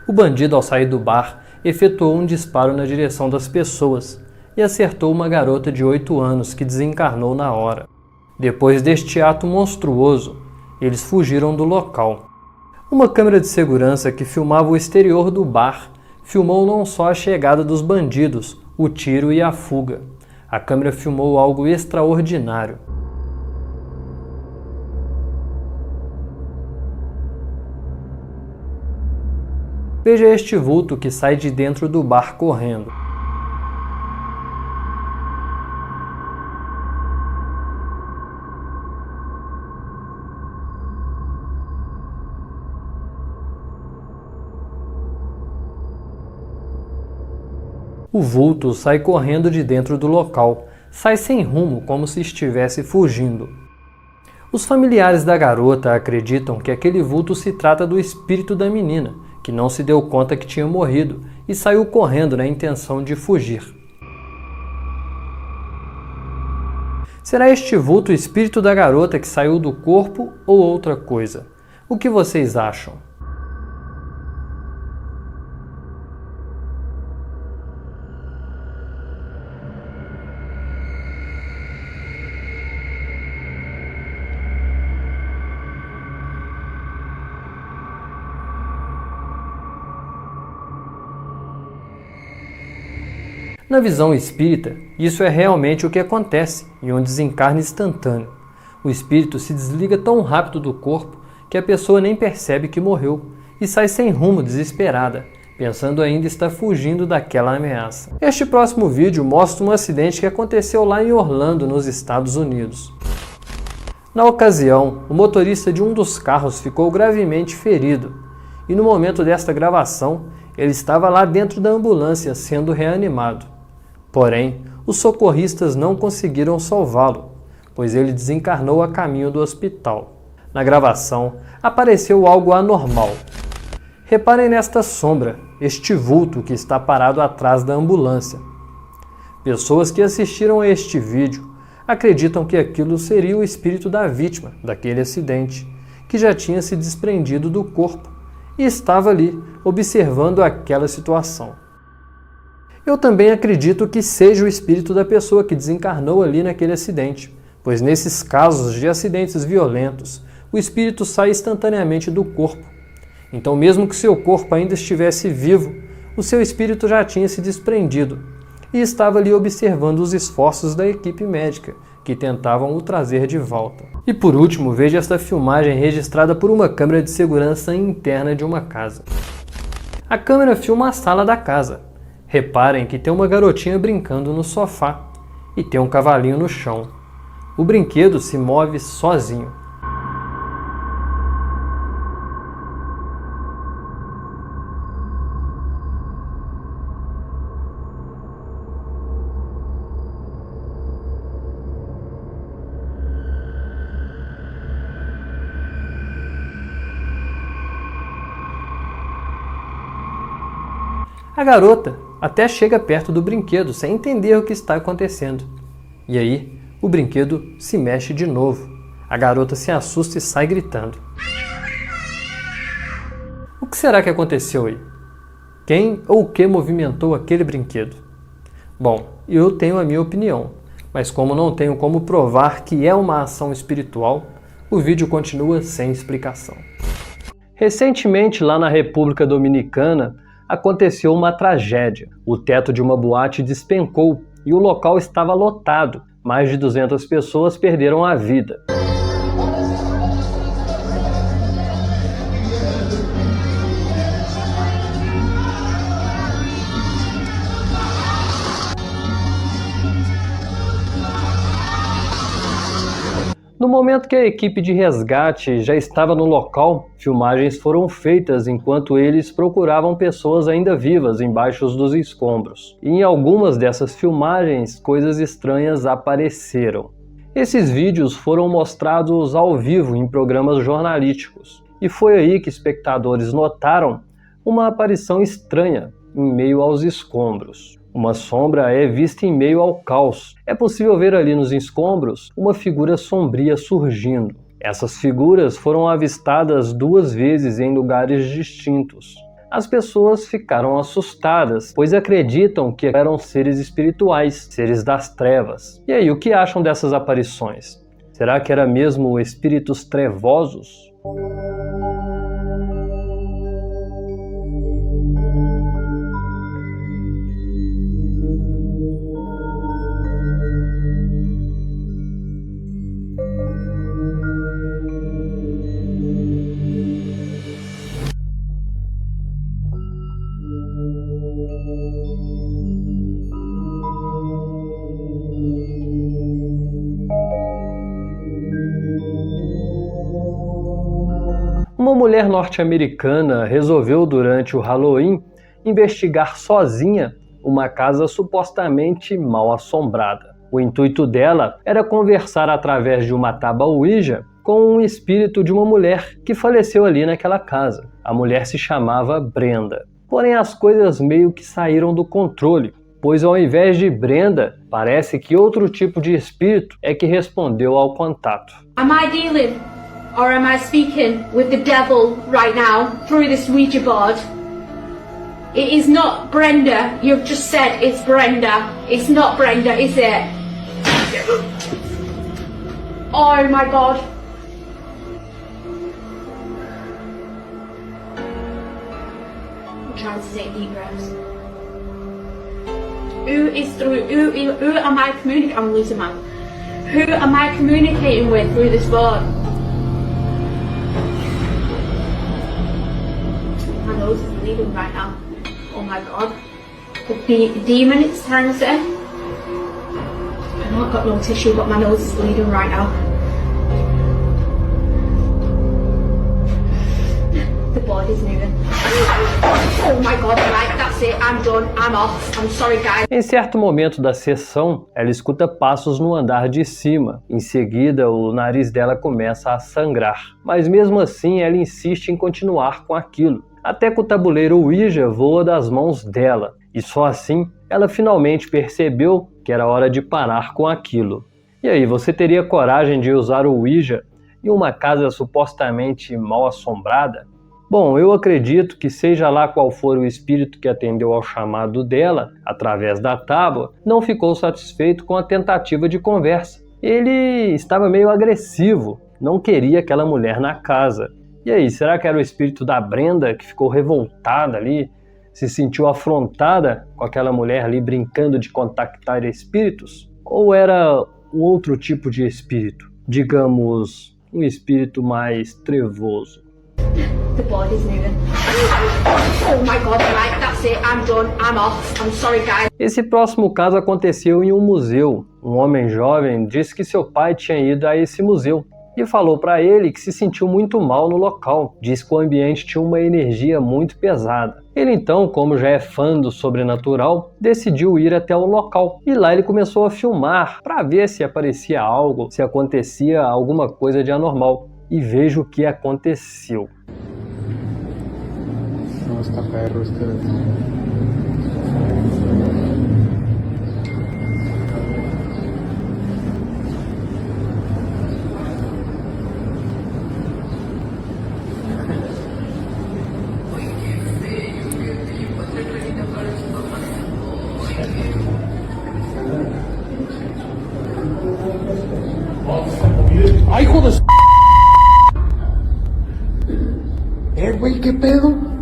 O bandido, ao sair do bar, efetuou um disparo na direção das pessoas e acertou uma garota de 8 anos que desencarnou na hora. Depois deste ato monstruoso, eles fugiram do local. Uma câmera de segurança que filmava o exterior do bar filmou não só a chegada dos bandidos, o tiro e a fuga. A câmera filmou algo extraordinário. Veja este vulto que sai de dentro do bar correndo. O vulto sai correndo de dentro do local, sai sem rumo como se estivesse fugindo. Os familiares da garota acreditam que aquele vulto se trata do espírito da menina, que não se deu conta que tinha morrido e saiu correndo na intenção de fugir. Será este vulto o espírito da garota que saiu do corpo ou outra coisa? O que vocês acham? Na visão espírita, isso é realmente o que acontece em um desencarne instantâneo. O espírito se desliga tão rápido do corpo que a pessoa nem percebe que morreu e sai sem rumo desesperada, pensando ainda estar fugindo daquela ameaça. Este próximo vídeo mostra um acidente que aconteceu lá em Orlando, nos Estados Unidos. Na ocasião, o motorista de um dos carros ficou gravemente ferido, e no momento desta gravação, ele estava lá dentro da ambulância sendo reanimado. Porém, os socorristas não conseguiram salvá-lo, pois ele desencarnou a caminho do hospital. Na gravação, apareceu algo anormal. Reparem nesta sombra, este vulto que está parado atrás da ambulância. Pessoas que assistiram a este vídeo acreditam que aquilo seria o espírito da vítima daquele acidente, que já tinha se desprendido do corpo e estava ali observando aquela situação. Eu também acredito que seja o espírito da pessoa que desencarnou ali naquele acidente, pois nesses casos de acidentes violentos, o espírito sai instantaneamente do corpo. Então, mesmo que seu corpo ainda estivesse vivo, o seu espírito já tinha se desprendido e estava ali observando os esforços da equipe médica, que tentavam o trazer de volta. E por último, veja esta filmagem registrada por uma câmera de segurança interna de uma casa. A câmera filma a sala da casa. Reparem que tem uma garotinha brincando no sofá e tem um cavalinho no chão. O brinquedo se move sozinho. A garota até chega perto do brinquedo sem entender o que está acontecendo. E aí, o brinquedo se mexe de novo. A garota se assusta e sai gritando. O que será que aconteceu aí? Quem ou o que movimentou aquele brinquedo? Bom, eu tenho a minha opinião, mas como não tenho como provar que é uma ação espiritual, o vídeo continua sem explicação. Recentemente, lá na República Dominicana, aconteceu uma tragédia. O teto de uma boate despencou e o local estava lotado. Mais de 200 pessoas perderam a vida. No momento que a equipe de resgate já estava no local, filmagens foram feitas enquanto eles procuravam pessoas ainda vivas embaixo dos escombros. E em algumas dessas filmagens, coisas estranhas apareceram. Esses vídeos foram mostrados ao vivo em programas jornalísticos. E foi aí que espectadores notaram uma aparição estranha em meio aos escombros. Uma sombra é vista em meio ao caos. É possível ver ali nos escombros uma figura sombria surgindo. Essas figuras foram avistadas 2 vezes em lugares distintos. As pessoas ficaram assustadas, pois acreditam que eram seres espirituais, seres das trevas. E aí, o que acham dessas aparições? Será que era mesmo espíritos trevosos? Uma mulher norte-americana resolveu durante o Halloween investigar sozinha uma casa supostamente mal assombrada. O intuito dela era conversar através de uma tábua Ouija com um espírito de uma mulher que faleceu ali naquela casa. A mulher se chamava Brenda. Porém, as coisas meio que saíram do controle, pois ao invés de Brenda, parece que outro tipo de espírito é que respondeu ao contato. Am I dealing or am I speaking with the devil right now through this Ouija board? It is not Brenda. You've just said it's Brenda. It's not Brenda, is it? Oh my God. I'm trying to take deep breaths. Who am I communicating? I'm losing my. Who am I communicating with through this board? My nose is bleeding right now. my god. The demon, it's trying to say. I know I've got no tissue, but my nose is bleeding right now. The body's moving. Oh my god, right, that's it, I'm done, I'm off. I'm sorry, guys. Em certo momento da sessão, ela escuta passos no andar de cima. Em seguida, o nariz dela começa a sangrar. Mas mesmo assim, ela insiste em continuar com aquilo. Até que o tabuleiro Ouija voa das mãos dela. E só assim, ela finalmente percebeu que era hora de parar com aquilo. E aí, você teria coragem de usar o Ouija em uma casa supostamente mal assombrada? Bom, eu acredito que seja lá qual for o espírito que atendeu ao chamado dela, através da tábua, não ficou satisfeito com a tentativa de conversa. Ele estava meio agressivo, não queria aquela mulher na casa. E aí, será que era o espírito da Brenda que ficou revoltada ali, se sentiu afrontada com aquela mulher ali brincando de contactar espíritos? Ou era um outro tipo de espírito, digamos, um espírito mais trevoso? The body's moving. Oh my god, right, that's it, I'm done, I'm off. I'm sorry, guys. Esse próximo caso aconteceu em um museu. Um homem jovem disse que seu pai tinha ido a esse museu e falou para ele que se sentiu muito mal no local. Diz que o ambiente tinha uma energia muito pesada. Ele então, como já é fã do sobrenatural, decidiu ir até o local. E lá ele começou a filmar para ver se aparecia algo, se acontecia alguma coisa de anormal. E veja o que aconteceu. No, está perro este. ¡Ay, hijo de su... güey, ¿qué pedo?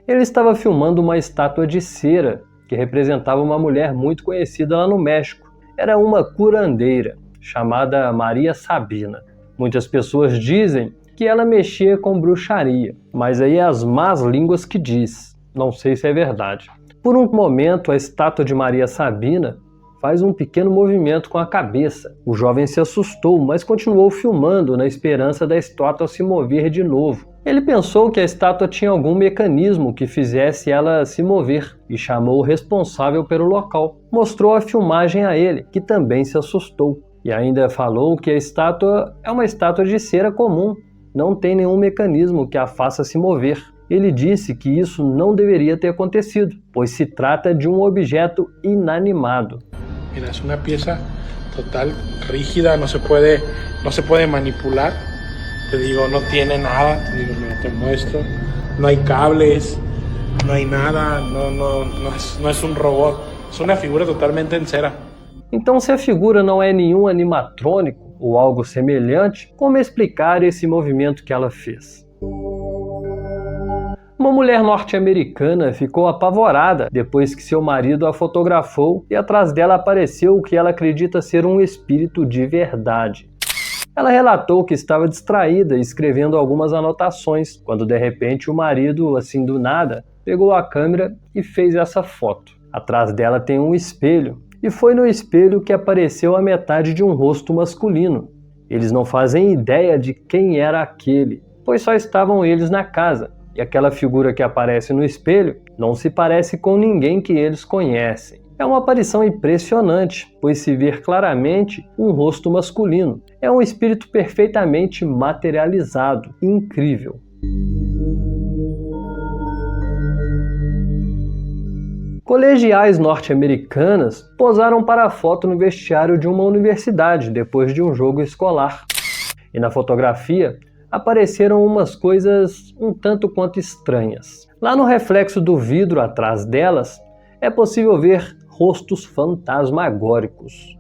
Ele estava filmando uma estátua de cera que representava uma mulher muito conhecida lá no México. Era uma curandeira chamada Maria Sabina. Muitas pessoas dizem que ela mexia com bruxaria, mas aí é as más línguas que diz. Não sei se é verdade. Por um momento, a estátua de Maria Sabina faz um pequeno movimento com a cabeça. O jovem se assustou, mas continuou filmando na esperança da estátua se mover de novo. Ele pensou que a estátua tinha algum mecanismo que fizesse ela se mover e chamou o responsável pelo local. Mostrou a filmagem a ele, que também se assustou. E ainda falou que a estátua é uma estátua de cera comum, não tem nenhum mecanismo que a faça se mover. Ele disse que isso não deveria ter acontecido, pois se trata de um objeto inanimado. Mira, es una pieza total, rígida, no se puede manipular. Te digo, no tiene nada, te digo, mira, te muestro. No hay cables, no hay nada, no es un robot. Es una figura totalmente en cera. Então, se a figura não é nenhum animatrônico ou algo semelhante, como explicar esse movimento que ela fez? Uma mulher norte-americana ficou apavorada depois que seu marido a fotografou e atrás dela apareceu o que ela acredita ser um espírito de verdade. Ela relatou que estava distraída escrevendo algumas anotações, quando de repente o marido, assim do nada, pegou a câmera e fez essa foto. Atrás dela tem um espelho, e foi no espelho que apareceu a metade de um rosto masculino. Eles não fazem ideia de quem era aquele, pois só estavam eles na casa. E aquela figura que aparece no espelho não se parece com ninguém que eles conhecem. É uma aparição impressionante, pois se vê claramente um rosto masculino. É um espírito perfeitamente materializado, incrível. Colegiais norte-americanas posaram para a foto no vestiário de uma universidade depois de um jogo escolar. E na fotografia apareceram umas coisas um tanto quanto estranhas. Lá no reflexo do vidro atrás delas, é possível ver rostos fantasmagóricos.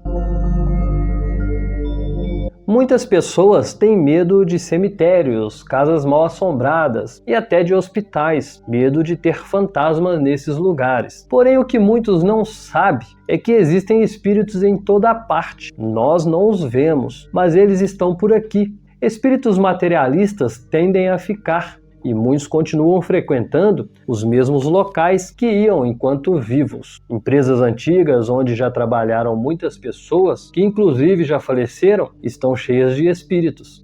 Muitas pessoas têm medo de cemitérios, casas mal assombradas e até de hospitais, medo de ter fantasmas nesses lugares. Porém, o que muitos não sabem é que existem espíritos em toda parte. Nós não os vemos, mas eles estão por aqui. Espíritos materialistas tendem a ficar, e muitos continuam frequentando os mesmos locais que iam enquanto vivos. Empresas antigas onde já trabalharam muitas pessoas, que inclusive já faleceram, estão cheias de espíritos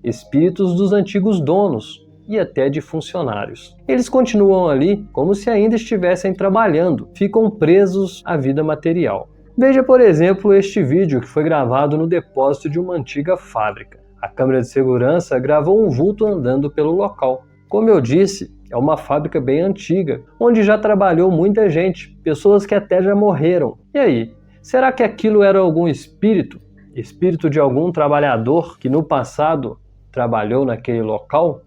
dos antigos donos e até de funcionários. Eles continuam ali como se ainda estivessem trabalhando, ficam presos à vida material. Veja, por exemplo, este vídeo que foi gravado no depósito de uma antiga fábrica. A câmera de segurança gravou um vulto andando pelo local. Como eu disse, é uma fábrica bem antiga, onde já trabalhou muita gente, pessoas que até já morreram. E aí, será que aquilo era algum espírito? Espírito de algum trabalhador que no passado trabalhou naquele local?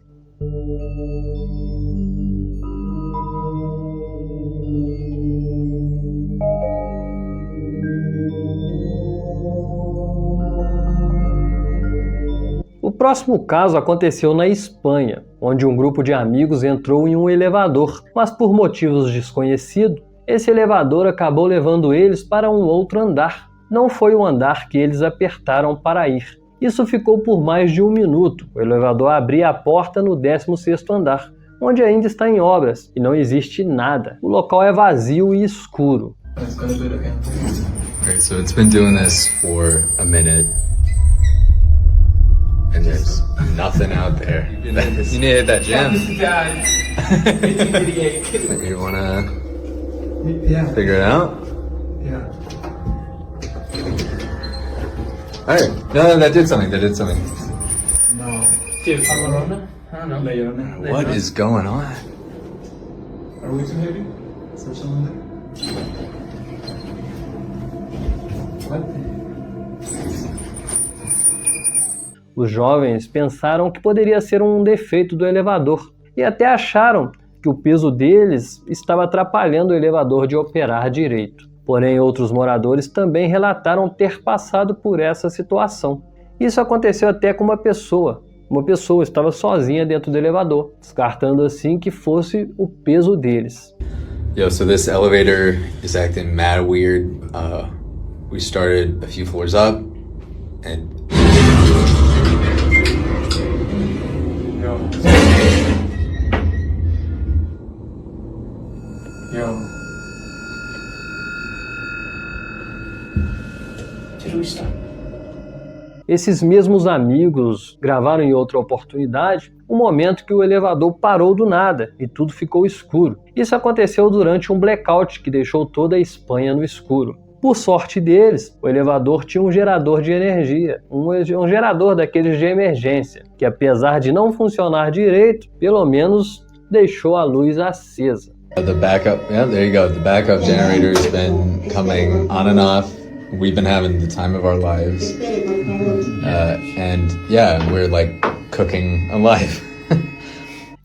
O próximo caso aconteceu na Espanha, onde um grupo de amigos entrou em um elevador, mas por motivos desconhecidos, esse elevador acabou levando eles para um outro andar. Não foi o andar que eles apertaram para ir. Isso ficou por mais de 1 minuto. O elevador abria a porta no 16º andar, onde ainda está em obras e não existe nada. O local é vazio e escuro. Okay, so it's been doing this for a minute. And there's nothing out there. You need to hit that gym. You wanna figure it out? Yeah. Alright. No, that did something. No. Corona? I don't know. La Llorona. What is going on? Are we too heavy? Is there someone there? What? Os jovens pensaram que poderia ser um defeito do elevador e até acharam que o peso deles estava atrapalhando o elevador de operar direito. Porém, outros moradores também relataram ter passado por essa situação. Isso aconteceu até com uma pessoa. Uma pessoa estava sozinha dentro do elevador, descartando assim que fosse o peso deles. Yo, so this elevator is acting mad weird. We started a few floors up, and Esses mesmos amigos gravaram em outra oportunidade um momento que o elevador parou do nada e tudo ficou escuro. Isso aconteceu durante um blackout que deixou toda a Espanha no escuro. Por sorte deles, o elevador tinha um gerador de energia, um gerador daqueles de emergência, que apesar de não funcionar direito, pelo menos deixou a luz acesa. the backup, yeah, there you go. The backup generator's been coming on and off. We've been having the time of our lives. And yeah, we're like cooking alive.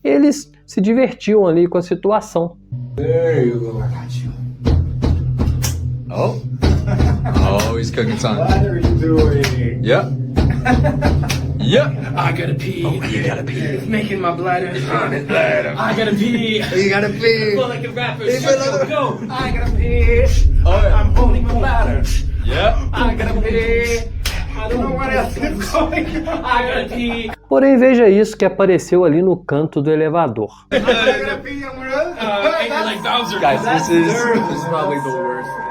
Eles se divertiam ali com a situação. There you go. I got you. Oh. Oh, he's cooking something. What are you doing? Yep. Yep. I gotta pee. Oh, you gotta pee. It's making my bladder. I gotta pee. You gotta pee. Feel like a rapper. Go. I gotta pee. Oh, yeah. I'm holding my bladder. Yep. I gotta pee. I don't know what else is going on. I gotta pee. Porém, veja isso que apareceu ali no canto do elevador. I gotta pee. Angry like Bowser. Guys, this is probably the worst thing.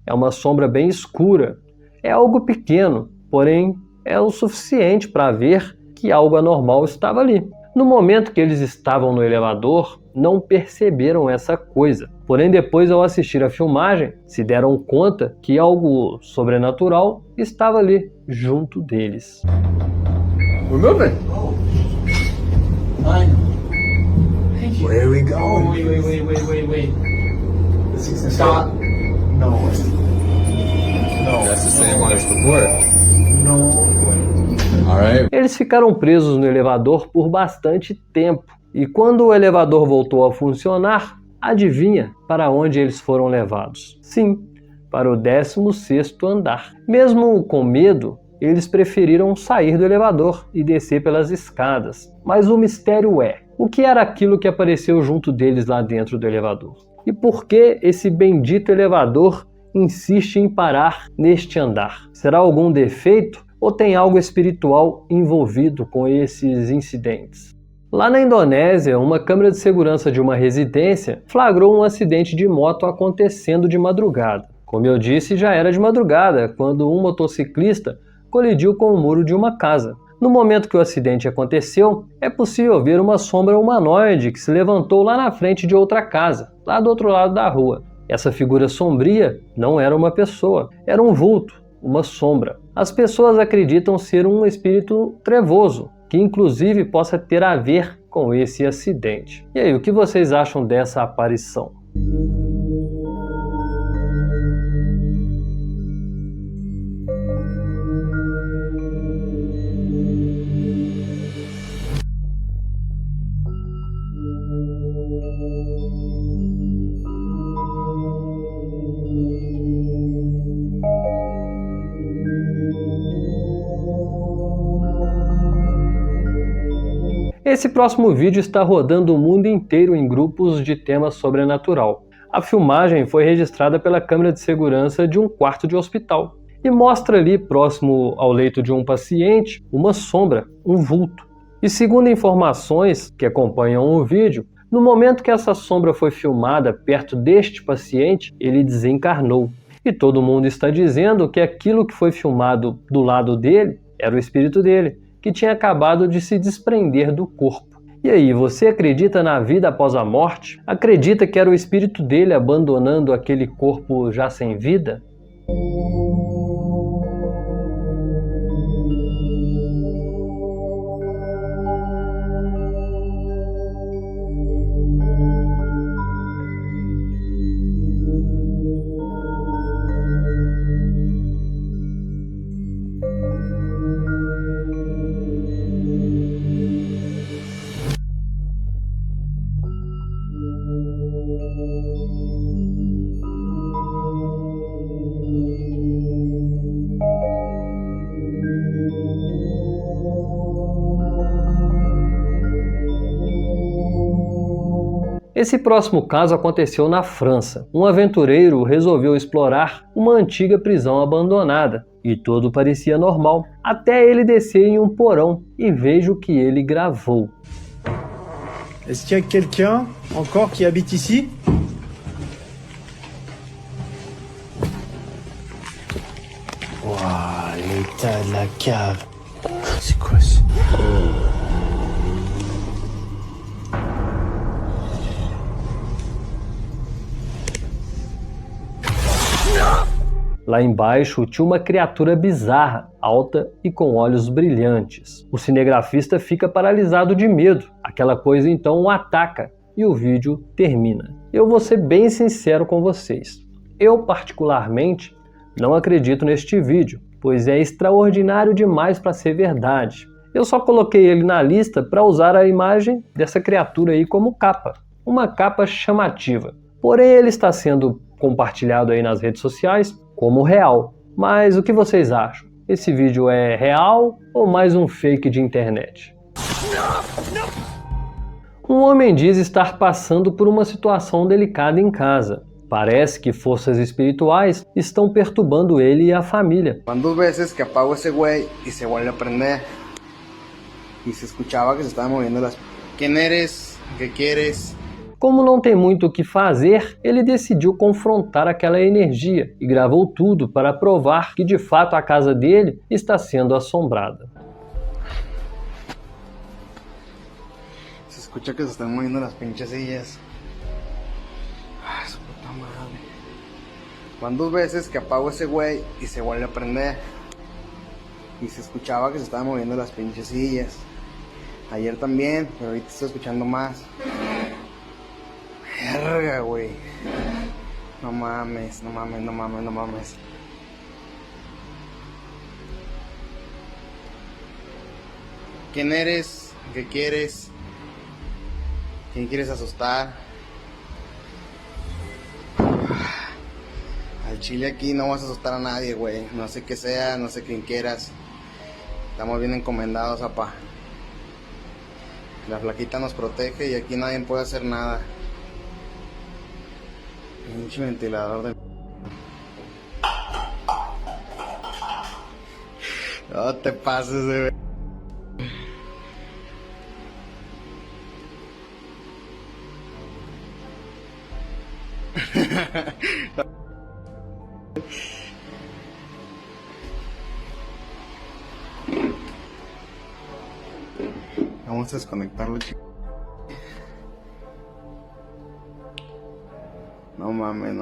É uma sombra bem escura. É algo pequeno, porém é o suficiente para ver que algo anormal estava ali. No momento que eles estavam no elevador, não perceberam essa coisa. Porém, depois, ao assistir a filmagem, se deram conta que algo sobrenatural estava ali, junto deles. We're moving. Fine. Where are we going? Wait. Stop. No way. No. That's the same one as before. No way. All right. Eles ficaram presos no elevador por bastante tempo. E quando o elevador voltou a funcionar, adivinha para onde eles foram levados? Sim, para o 16º andar. Mesmo com medo, eles preferiram sair do elevador e descer pelas escadas. Mas o mistério é, o que era aquilo que apareceu junto deles lá dentro do elevador? E por que esse bendito elevador insiste em parar neste andar? Será algum defeito ou tem algo espiritual envolvido com esses incidentes? Lá na Indonésia, uma câmera de segurança de uma residência flagrou um acidente de moto acontecendo de madrugada. Como eu disse, já era de madrugada, quando um motociclista colidiu com o muro de uma casa. No momento que o acidente aconteceu, é possível ver uma sombra humanoide que se levantou lá na frente de outra casa, lá do outro lado da rua. Essa figura sombria não era uma pessoa, era um vulto, uma sombra. As pessoas acreditam ser um espírito trevoso, que inclusive possa ter a ver com esse acidente. E aí, o que vocês acham dessa aparição? Esse próximo vídeo está rodando o mundo inteiro em grupos de tema sobrenatural. A filmagem foi registrada pela câmera de segurança de um quarto de hospital e mostra ali, próximo ao leito de um paciente, uma sombra, um vulto. E segundo informações que acompanham o vídeo, no momento que essa sombra foi filmada perto deste paciente, ele desencarnou. E todo mundo está dizendo que aquilo que foi filmado do lado dele era o espírito dele, que tinha acabado de se desprender do corpo. E aí, você acredita na vida após a morte? Acredita que era o espírito dele abandonando aquele corpo já sem vida? Esse próximo caso aconteceu na França. Um aventureiro resolveu explorar uma antiga prisão abandonada e tudo parecia normal, até ele descer em um porão e veja o que ele gravou. Est-ce qu'il y a quelqu'un encore qui habite ici? Waouh, l'état de la cave. C'est quoi ça? Lá embaixo tinha uma criatura bizarra, alta e com olhos brilhantes. O cinegrafista fica paralisado de medo. Aquela coisa então o ataca e o vídeo termina. Eu vou ser bem sincero com vocês. Eu particularmente não acredito neste vídeo, pois é extraordinário demais para ser verdade. Eu só coloquei ele na lista para usar a imagem dessa criatura aí como capa. Uma capa chamativa. Porém ele está sendo compartilhado aí nas redes sociais como real. Mas o que vocês acham? Esse vídeo é real ou mais um fake de internet? Um homem diz estar passando por uma situação delicada em casa. Parece que forças espirituais estão perturbando ele e a família. Van 2 veces que apago ese güey y se vuelve a prender. Y se escuchaba que se estaban moviendo las... ¿Quién eres? ¿Qué quieres? Como não tem muito o que fazer, ele decidiu confrontar aquela energia e gravou tudo para provar que de fato a casa dele está sendo assombrada. Se escucha que se están moviendo las pinches sillas. Ay, su puta madre. Van 2 veces que apago ese güey y se vuelve a prender. Y se escuchaba que se estaban moviendo las pinches sillas. Ayer también, pero ahorita estoy escuchando más. Verga, güey. No mames, no mames, no mames, no mames. ¿Quién eres? ¿Qué quieres? ¿Quién quieres asustar? Al chile aquí no vas a asustar a nadie, güey. No sé qué sea, no sé quién quieras. Estamos bien encomendados, apá. La flaquita nos protege y aquí nadie puede hacer nada. Pinche ventilador de... No te pases de... Vamos a desconectarlo, chicos. No mames.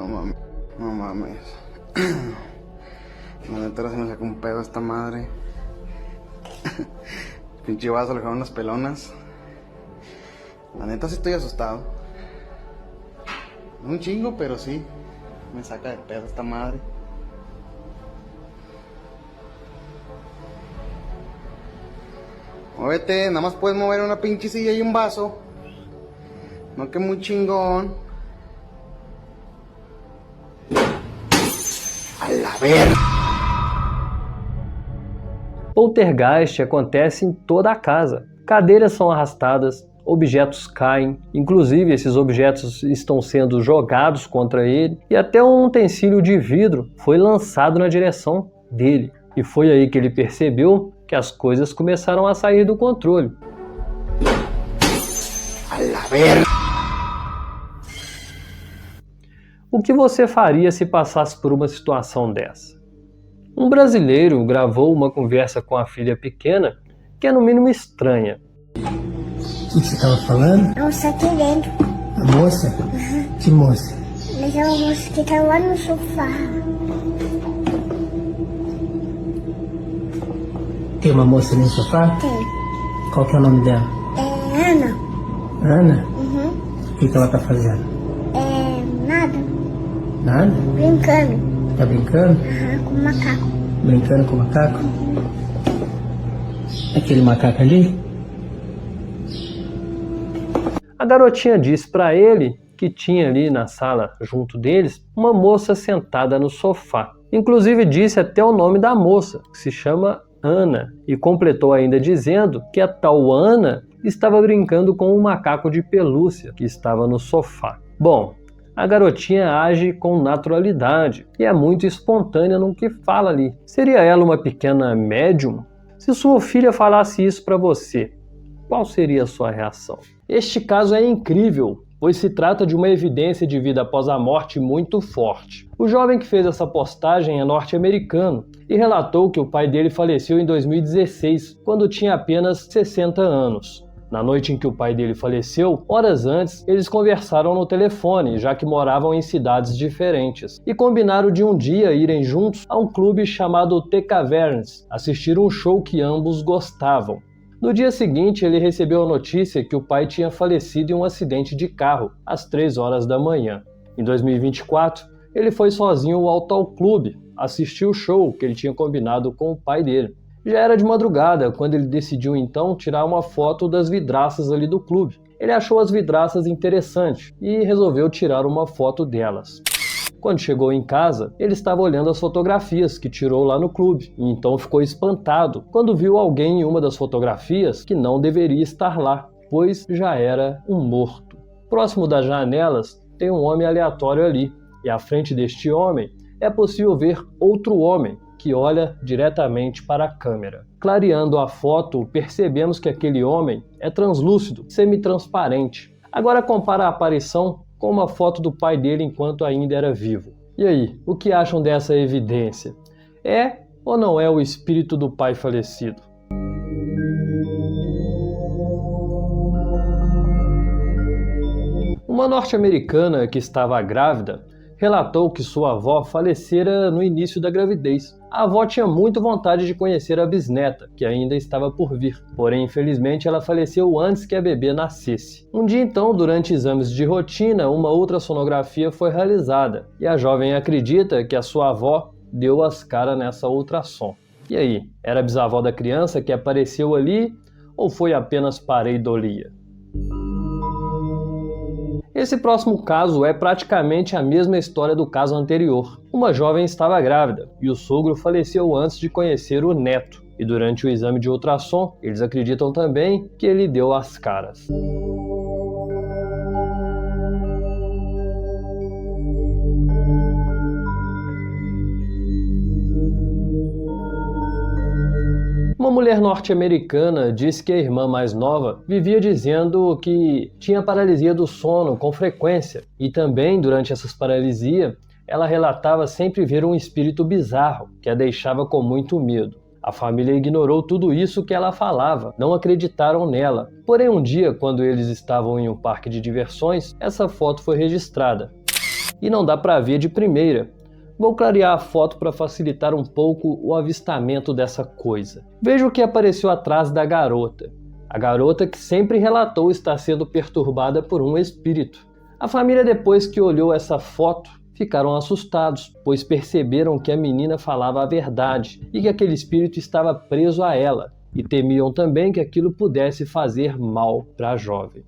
La neta se me sacó un pedo esta madre. Pinche vaso, le dejaron las pelonas. La neta sí estoy asustado. No un chingo, pero sí. Me saca de pedo esta madre. Muévete, nada más puedes mover una pinche silla y un vaso. No que muy chingón. A la verga. Poltergeist acontece em toda a casa. Cadeiras são arrastadas, objetos caem, inclusive esses objetos estão sendo jogados contra ele, e até um utensílio de vidro foi lançado na direção dele. E foi aí que ele percebeu que as coisas começaram a sair do controle. A la verga. O que você faria se passasse por uma situação dessa? Um brasileiro gravou uma conversa com a filha pequena que é no mínimo estranha. O que você estava falando? A moça aqui dentro. A moça? Uhum. Que moça? Mas é uma moça que tá lá no sofá. Tem uma moça no sofá? Tem. Qual que é o nome dela? É Ana. Ana? Uhum. O que ela tá fazendo? Nada. Nada? Brincando. Tá brincando? Uhum, com o macaco. Brincando com o macaco? Aquele macaco ali? A garotinha disse para ele que tinha ali na sala, junto deles, uma moça sentada no sofá. Inclusive disse até o nome da moça, que se chama Ana, e completou ainda dizendo que a tal Ana estava brincando com um macaco de pelúcia que estava no sofá. Bom, a garotinha age com naturalidade e é muito espontânea no que fala ali. Seria ela uma pequena médium? Se sua filha falasse isso para você, qual seria a sua reação? Este caso é incrível, pois se trata de uma evidência de vida após a morte muito forte. O jovem que fez essa postagem é norte-americano e relatou que o pai dele faleceu em 2016, quando tinha apenas 60 anos. Na noite em que o pai dele faleceu, horas antes, eles conversaram no telefone, já que moravam em cidades diferentes, e combinaram de um dia irem juntos a um clube chamado The Caverns, assistir um show que ambos gostavam. No dia seguinte, ele recebeu a notícia que o pai tinha falecido em um acidente de carro, às 3 horas da manhã. Em 2024, ele foi sozinho ao tal clube, assistir o show que ele tinha combinado com o pai dele. Já era de madrugada, quando ele decidiu então tirar uma foto das vidraças ali do clube. Ele achou as vidraças interessantes e resolveu tirar uma foto delas. Quando chegou em casa, ele estava olhando as fotografias que tirou lá no clube, e então ficou espantado quando viu alguém em uma das fotografias que não deveria estar lá, pois já era um morto. Próximo das janelas tem um homem aleatório ali, e à frente deste homem é possível ver outro homem, que olha diretamente para a câmera. Clareando a foto, percebemos que aquele homem é translúcido, semi-transparente. Agora compara a aparição com uma foto do pai dele enquanto ainda era vivo. E aí, o que acham dessa evidência? É ou não é o espírito do pai falecido? Uma norte-americana que estava grávida relatou que sua avó falecera no início da gravidez. A avó tinha muito vontade de conhecer a bisneta, que ainda estava por vir. Porém, infelizmente, ela faleceu antes que a bebê nascesse. Um dia então, durante exames de rotina, uma ultrassonografia foi realizada. E a jovem acredita que a sua avó deu as caras nessa ultrassom. E aí, era a bisavó da criança que apareceu ali ou foi apenas pareidolia? Esse próximo caso é praticamente a mesma história do caso anterior. Uma jovem estava grávida e o sogro faleceu antes de conhecer o neto. E durante o exame de ultrassom, eles acreditam também que ele deu as caras. Uma mulher norte-americana disse que a irmã mais nova vivia dizendo que tinha paralisia do sono com frequência e também, durante essas paralisias, ela relatava sempre ver um espírito bizarro que a deixava com muito medo. A família ignorou tudo isso que ela falava, não acreditaram nela. Porém, um dia, quando eles estavam em um parque de diversões, essa foto foi registrada. E não dá para ver de primeira. Vou clarear a foto para facilitar um pouco o avistamento dessa coisa. Veja o que apareceu atrás da garota. A garota que sempre relatou estar sendo perturbada por um espírito. A família, depois que olhou essa foto, ficaram assustados, pois perceberam que a menina falava a verdade e que aquele espírito estava preso a ela, e temiam também que aquilo pudesse fazer mal para a jovem.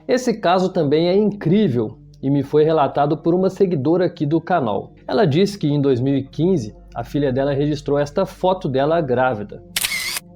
Esse caso também é incrível e me foi relatado por uma seguidora aqui do canal. Ela disse que em 2015 a filha dela registrou esta foto dela grávida.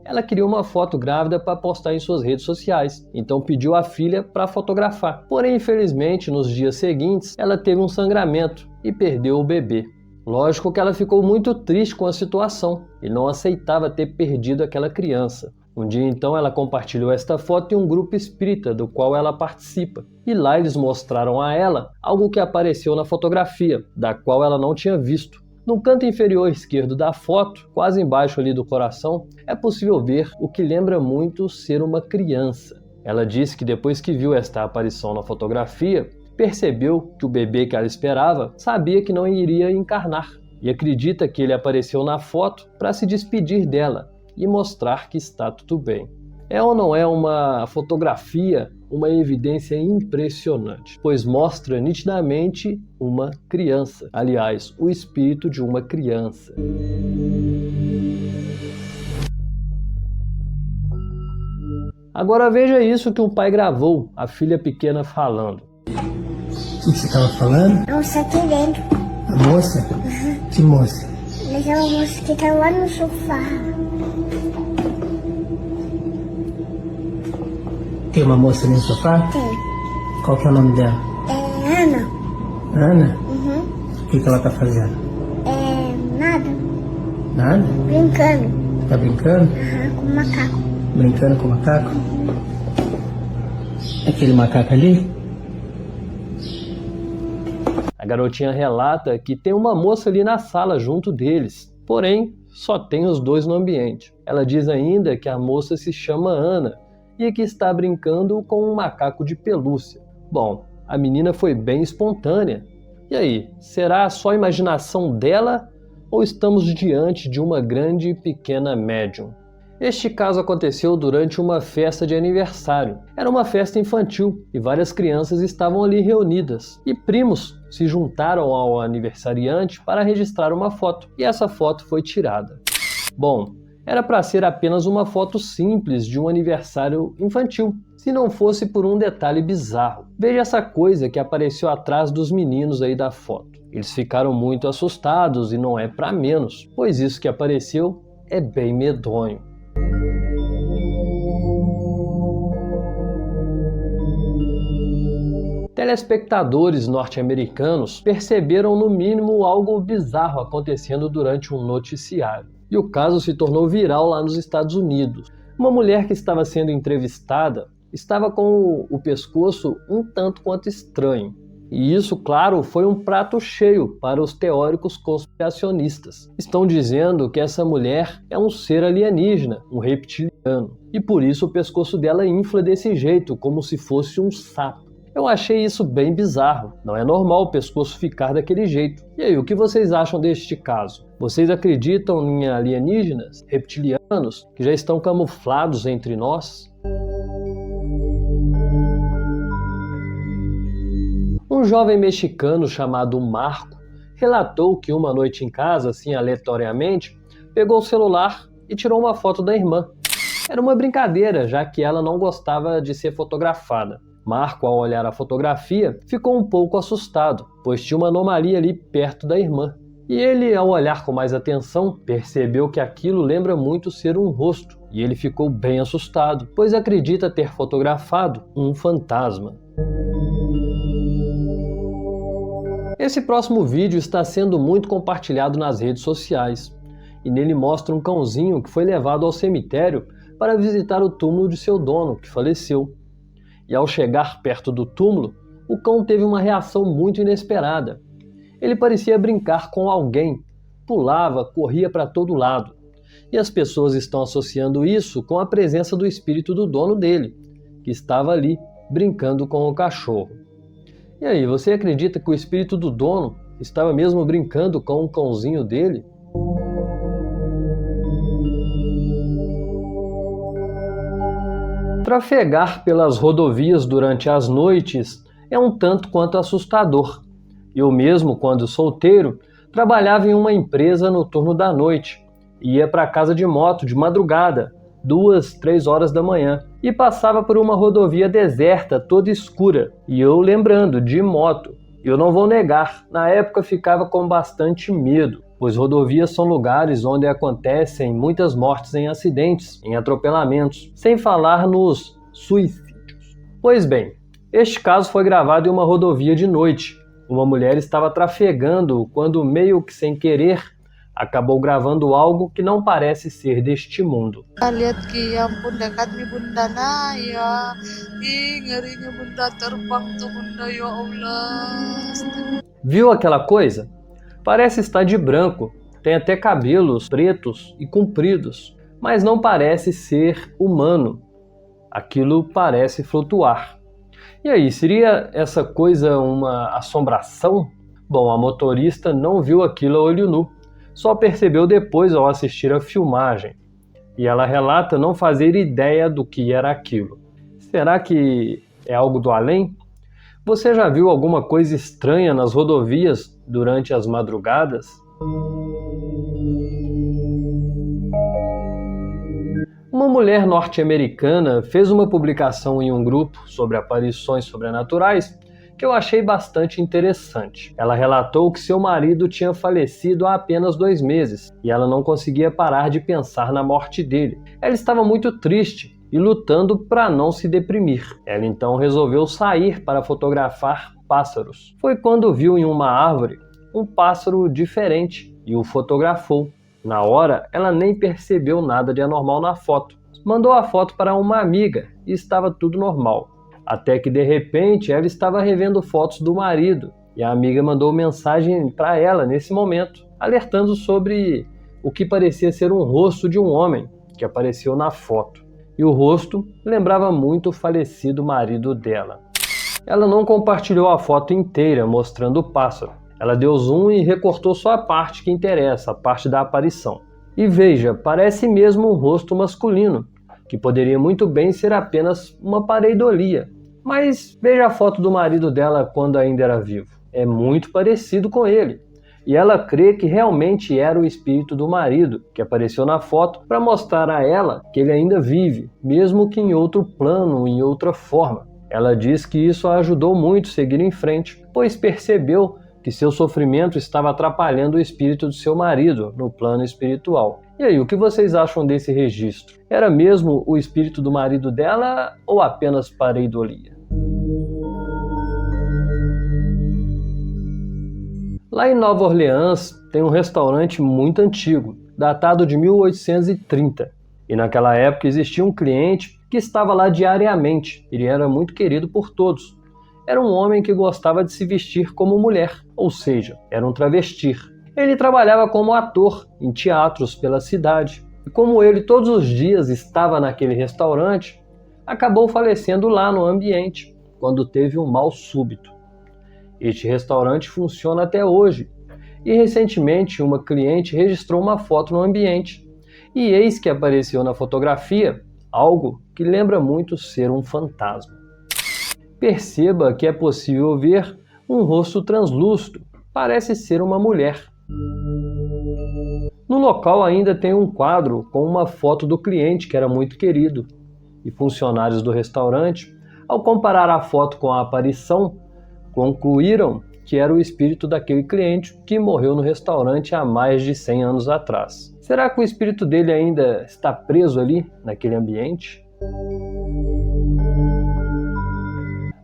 Ela queria uma foto grávida para postar em suas redes sociais, então pediu à filha para fotografar. Porém, infelizmente, nos dias seguintes, ela teve um sangramento e perdeu o bebê. Lógico que ela ficou muito triste com a situação e não aceitava ter perdido aquela criança. Um dia, então, ela compartilhou esta foto em um grupo espírita do qual ela participa. E lá eles mostraram a ela algo que apareceu na fotografia, da qual ela não tinha visto. No canto inferior esquerdo da foto, quase embaixo ali do coração, é possível ver o que lembra muito ser uma criança. Ela disse que depois que viu esta aparição na fotografia, percebeu que o bebê que ela esperava sabia que não iria encarnar e acredita que ele apareceu na foto para se despedir dela e mostrar que está tudo bem. É ou não é uma fotografia, uma evidência impressionante, pois mostra nitidamente uma criança, aliás, o espírito de uma criança. Agora veja isso que um pai gravou, a filha pequena falando. O que você estava falando? A moça aqui dentro. A moça? Que moça? Mas é uma moça que tá lá no sofá. Tem uma moça ali no sofá? Tem. Qual que é o nome dela? É Ana. Ana? Uhum. O que ela tá fazendo? Nada. Nada? Brincando. Tá brincando? Com o macaco. Brincando com o macaco? Aquele macaco ali? A garotinha relata que tem uma moça ali na sala junto deles, porém só tem os dois no ambiente. Ela diz ainda que a moça se chama Ana e que está brincando com um macaco de pelúcia. Bom, a menina foi bem espontânea. E aí, será só imaginação dela ou estamos diante de uma grande e pequena médium? Este caso aconteceu durante uma festa de aniversário. Era uma festa infantil e várias crianças estavam ali reunidas. E primos se juntaram ao aniversariante para registrar uma foto. E essa foto foi tirada. Bom, era para ser apenas uma foto simples de um aniversário infantil, se não fosse por um detalhe bizarro. Veja essa coisa que apareceu atrás dos meninos aí da foto. Eles ficaram muito assustados e não é para menos, pois isso que apareceu é bem medonho. Telespectadores norte-americanos perceberam no mínimo algo bizarro acontecendo durante um noticiário. E o caso se tornou viral lá nos Estados Unidos. Uma mulher que estava sendo entrevistada estava com o pescoço um tanto quanto estranho. E isso, claro, foi um prato cheio para os teóricos conspiracionistas. Estão dizendo que essa mulher é um ser alienígena, um reptiliano. E por isso o pescoço dela infla desse jeito, como se fosse um sapo. Eu achei isso bem bizarro. Não é normal o pescoço ficar daquele jeito. E aí, o que vocês acham deste caso? Vocês acreditam em alienígenas, reptilianos, que já estão camuflados entre nós? Um jovem mexicano chamado Marco relatou que uma noite em casa, assim aleatoriamente, pegou o celular e tirou uma foto da irmã. Era uma brincadeira, já que ela não gostava de ser fotografada. Marco, ao olhar a fotografia, ficou um pouco assustado, pois tinha uma anomalia ali perto da irmã. E ele, ao olhar com mais atenção, percebeu que aquilo lembra muito ser um rosto. E ele ficou bem assustado, pois acredita ter fotografado um fantasma. Esse próximo vídeo está sendo muito compartilhado nas redes sociais. E nele mostra um cãozinho que foi levado ao cemitério para visitar o túmulo de seu dono, que faleceu. E ao chegar perto do túmulo, o cão teve uma reação muito inesperada. Ele parecia brincar com alguém, pulava, corria para todo lado. E as pessoas estão associando isso com a presença do espírito do dono dele, que estava ali brincando com o cachorro. E aí, você acredita que o espírito do dono estava mesmo brincando com o cãozinho dele? Trafegar pelas rodovias durante as noites é um tanto quanto assustador. Eu mesmo, quando solteiro, trabalhava em uma empresa no turno da noite. Ia para casa de moto de madrugada, 2, 3 horas da manhã, e passava por uma rodovia deserta, toda escura. E eu lembrando, de moto. Eu não vou negar, na época ficava com bastante medo, pois rodovias são lugares onde acontecem muitas mortes em acidentes, em atropelamentos, sem falar nos suicídios. Pois bem, este caso foi gravado em uma rodovia de noite. Uma mulher estava trafegando quando, meio que sem querer, acabou gravando algo que não parece ser deste mundo. Lihat que ya ampun dekat nih bunda Naya. Ih, ngerinya bunda terbang tuh bunda, ya Allah. Viu aquela coisa? Parece estar de branco, tem até cabelos pretos e compridos, mas não parece ser humano. Aquilo parece flutuar. E aí, seria essa coisa uma assombração? Bom, a motorista não viu aquilo a olho nu. Só percebeu depois ao assistir a filmagem. E ela relata não fazer ideia do que era aquilo. Será que é algo do além? Você já viu alguma coisa estranha nas rodovias durante as madrugadas? Uma mulher norte-americana fez uma publicação em um grupo sobre aparições sobrenaturais que eu achei bastante interessante. Ela relatou que seu marido tinha falecido há apenas 2 meses e ela não conseguia parar de pensar na morte dele. Ela estava muito triste e lutando para não se deprimir. Ela então resolveu sair para fotografar pássaros. Foi quando viu em uma árvore um pássaro diferente e o fotografou. Na hora, ela nem percebeu nada de anormal na foto. Mandou a foto para uma amiga e estava tudo normal. Até que, de repente, ela estava revendo fotos do marido e a amiga mandou mensagem para ela nesse momento, alertando sobre o que parecia ser um rosto de um homem que apareceu na foto. E o rosto lembrava muito o falecido marido dela. Ela não compartilhou a foto inteira mostrando o pássaro. Ela deu zoom e recortou só a parte que interessa, a parte da aparição. E veja, parece mesmo um rosto masculino, que poderia muito bem ser apenas uma pareidolia. Mas veja a foto do marido dela quando ainda era vivo. É muito parecido com ele. E ela crê que realmente era o espírito do marido que apareceu na foto para mostrar a ela que ele ainda vive, mesmo que em outro plano, em outra forma. Ela diz que isso a ajudou muito a seguir em frente, pois percebeu que seu sofrimento estava atrapalhando o espírito do seu marido no plano espiritual. E aí, o que vocês acham desse registro? Era mesmo o espírito do marido dela ou apenas pareidolia? Lá em Nova Orleans tem um restaurante muito antigo, datado de 1830. E naquela época existia um cliente que estava lá diariamente. Ele era muito querido por todos. Era um homem que gostava de se vestir como mulher, ou seja, era um travesti. Ele trabalhava como ator em teatros pela cidade. E como ele todos os dias estava naquele restaurante, acabou falecendo lá no ambiente, quando teve um mal súbito. Este restaurante funciona até hoje. E recentemente uma cliente registrou uma foto no ambiente. E eis que apareceu na fotografia algo que lembra muito ser um fantasma. Perceba que é possível ver um rosto translúcido, parece ser uma mulher. No local ainda tem um quadro com uma foto do cliente que era muito querido. E funcionários do restaurante, ao comparar a foto com a aparição, concluíram que era o espírito daquele cliente que morreu no restaurante há mais de 100 anos atrás. Será que o espírito dele ainda está preso ali, naquele ambiente?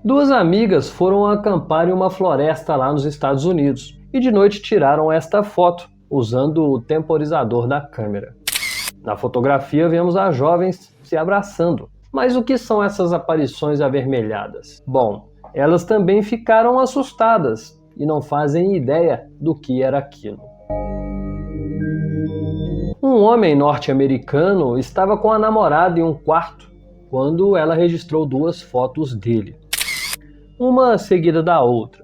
2 amigas foram acampar em uma floresta lá nos Estados Unidos e de noite tiraram esta foto, usando o temporizador da câmera. Na fotografia vemos as jovens se abraçando. Mas o que são essas aparições avermelhadas? Bom, elas também ficaram assustadas e não fazem ideia do que era aquilo. Um homem norte-americano estava com a namorada em um quarto quando ela registrou 2 fotos dele, uma seguida da outra.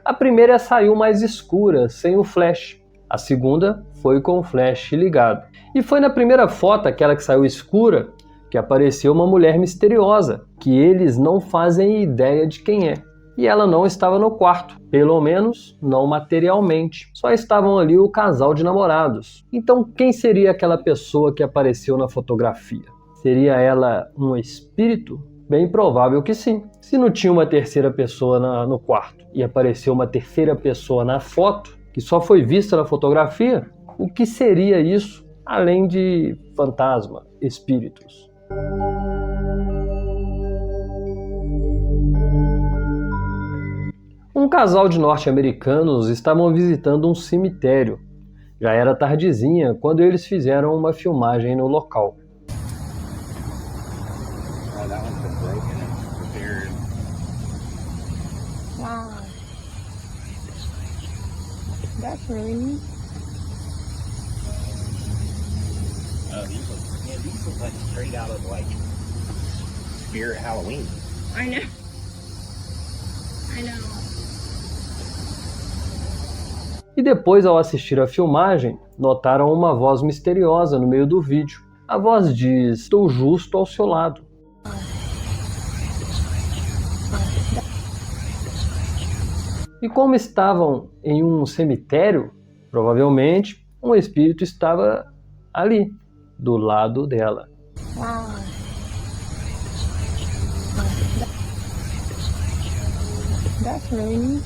A primeira saiu mais escura, sem o flash. A segunda foi com o flash ligado. E foi na primeira foto, aquela que saiu escura, que apareceu uma mulher misteriosa, que eles não fazem ideia de quem é. E ela não estava no quarto, pelo menos não materialmente. Só estavam ali o casal de namorados. Então quem seria aquela pessoa que apareceu na fotografia? Seria ela um espírito? Bem provável que sim. Se não tinha uma terceira pessoa no quarto e apareceu uma terceira pessoa na foto, que só foi vista na fotografia, o que seria isso além de fantasma, espíritos? Um casal de norte-americanos estavam visitando um cemitério. Já era tardezinha quando eles fizeram uma filmagem no local. Wow. That's really neat. These look like straight out of like Spirit Halloween. I know. I know. E depois, ao assistir a filmagem, notaram uma voz misteriosa no meio do vídeo. A voz diz: "Estou justo ao seu lado." E como estavam em um cemitério, provavelmente um espírito estava ali, do lado dela. Wow. That's really neat.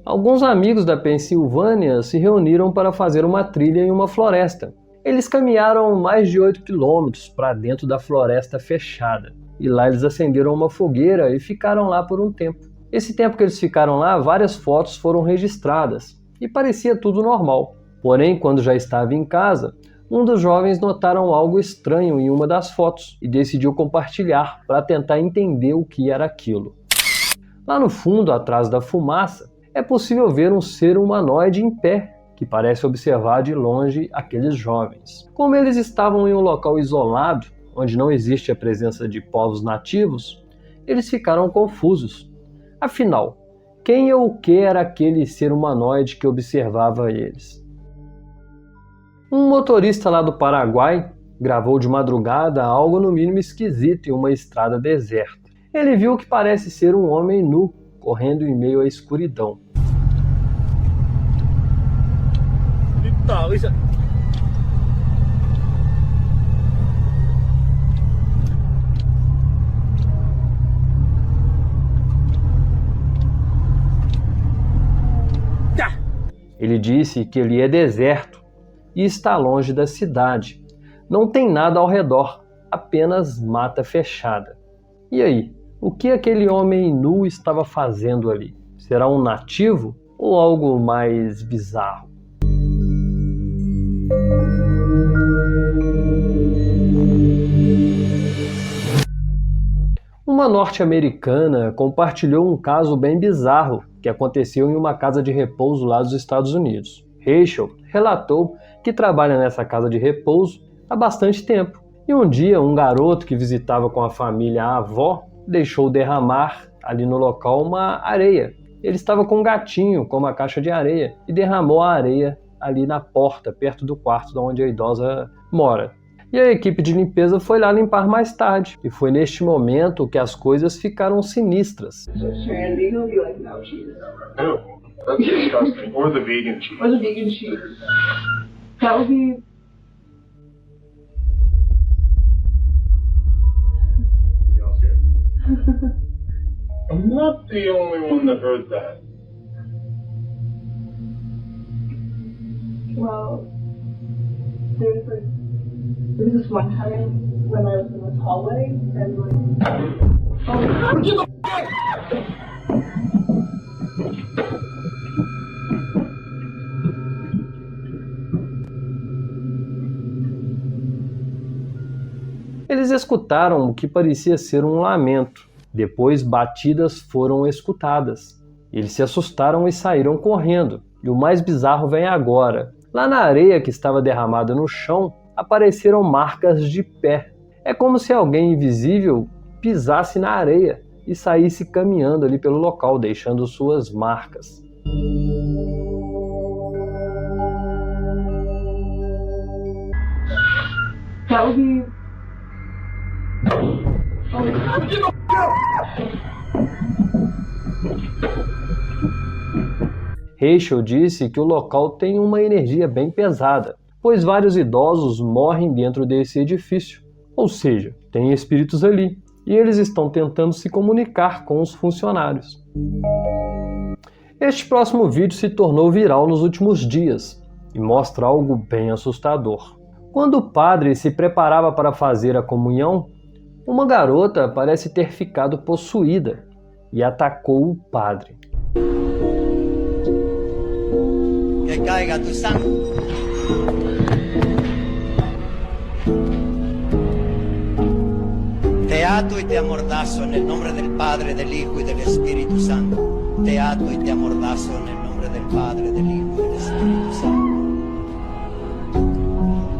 Alguns amigos da Pensilvânia se reuniram para fazer uma trilha em uma floresta. Eles caminharam mais de 8 quilômetros para dentro da floresta fechada. E lá eles acenderam uma fogueira e ficaram lá por um tempo. Esse tempo que eles ficaram lá, várias fotos foram registradas e parecia tudo normal. Porém, quando já estava em casa, um dos jovens notaram algo estranho em uma das fotos e decidiu compartilhar para tentar entender o que era aquilo. Lá no fundo, atrás da fumaça, é possível ver um ser humanoide em pé, que parece observar de longe aqueles jovens. Como eles estavam em um local isolado, onde não existe a presença de povos nativos, eles ficaram confusos. Afinal, quem ou o que era aquele ser humanoide que observava eles? Um motorista lá do Paraguai gravou de madrugada algo no mínimo esquisito em uma estrada deserta. Ele viu o que parece ser um homem nu, correndo em meio à escuridão. Ele disse que ele é deserto e está longe da cidade. Não tem nada ao redor, apenas mata fechada. E aí, o que aquele homem nu estava fazendo ali? Será um nativo ou algo mais bizarro? Uma norte-americana compartilhou um caso bem bizarro que aconteceu em uma casa de repouso lá dos Estados Unidos. Rachel relatou que trabalha nessa casa de repouso há bastante tempo. E um dia, um garoto que visitava com a família a avó deixou derramar ali no local uma areia. Ele estava com um gatinho com uma caixa de areia e derramou a areia ali na porta, perto do quarto onde a idosa mora. E a equipe de limpeza foi lá limpar mais tarde. E foi neste momento que as coisas ficaram sinistras. That's disgusting. Or the vegan cheese. Or the vegan cheese. That would be... I'm not the only one that heard that. Well, there was this one time when I was in this hallway and Eles escutaram o que parecia ser um lamento. Depois, batidas foram escutadas. Eles se assustaram e saíram correndo. E o mais bizarro vem agora. Lá na areia que estava derramada no chão, apareceram marcas de pé. É como se alguém invisível pisasse na areia e saísse caminhando ali pelo local, deixando suas marcas. Rachel disse que o local tem uma energia bem pesada, pois vários idosos morrem dentro desse edifício. Ou seja, tem espíritos ali, e eles estão tentando se comunicar com os funcionários. Este próximo vídeo se tornou viral nos últimos dias, e mostra algo bem assustador. Quando o padre se preparava para fazer a comunhão, uma garota parece ter ficado possuída e atacou o padre. Que caiga tu sangue. Te ato y te amordazo en el nombre del Padre, del Hijo y del Espíritu Santo. Te ato y te amordazo en el nombre del Padre, del Hijo y del Espíritu Santo.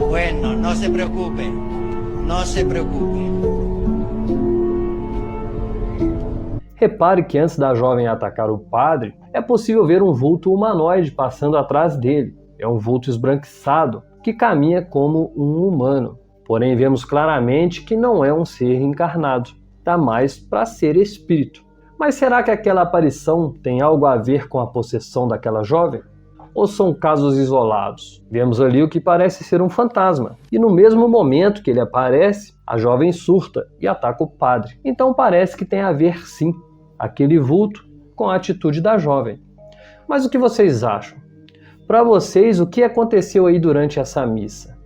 Bueno, no se preocupe, no se preocupe. Repare que antes da jovem atacar o padre, é possível ver um vulto humanoide passando atrás dele. É um vulto esbranquiçado que caminha como um humano. Porém, vemos claramente que não é um ser encarnado. Dá mais para ser espírito. Mas será que aquela aparição tem algo a ver com a possessão daquela jovem? Ou são casos isolados? Vemos ali o que parece ser um fantasma. E no mesmo momento que ele aparece, a jovem surta e ataca o padre. Então parece que tem a ver sim, aquele vulto com a atitude da jovem. Mas o que vocês acham? Para vocês, o que aconteceu aí durante essa missa?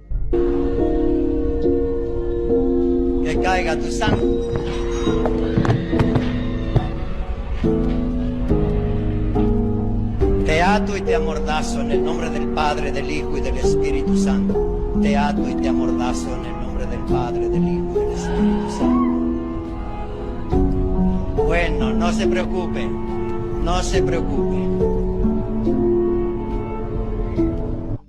Que caiga tu sangue. Te ato y te amordazo en el nombre del Padre, del Hijo y del Espíritu Santo. Te ato y te amordazo en el nombre del Padre, del Hijo y del Espíritu Santo. Bueno, no se preocupe, no se preocupe.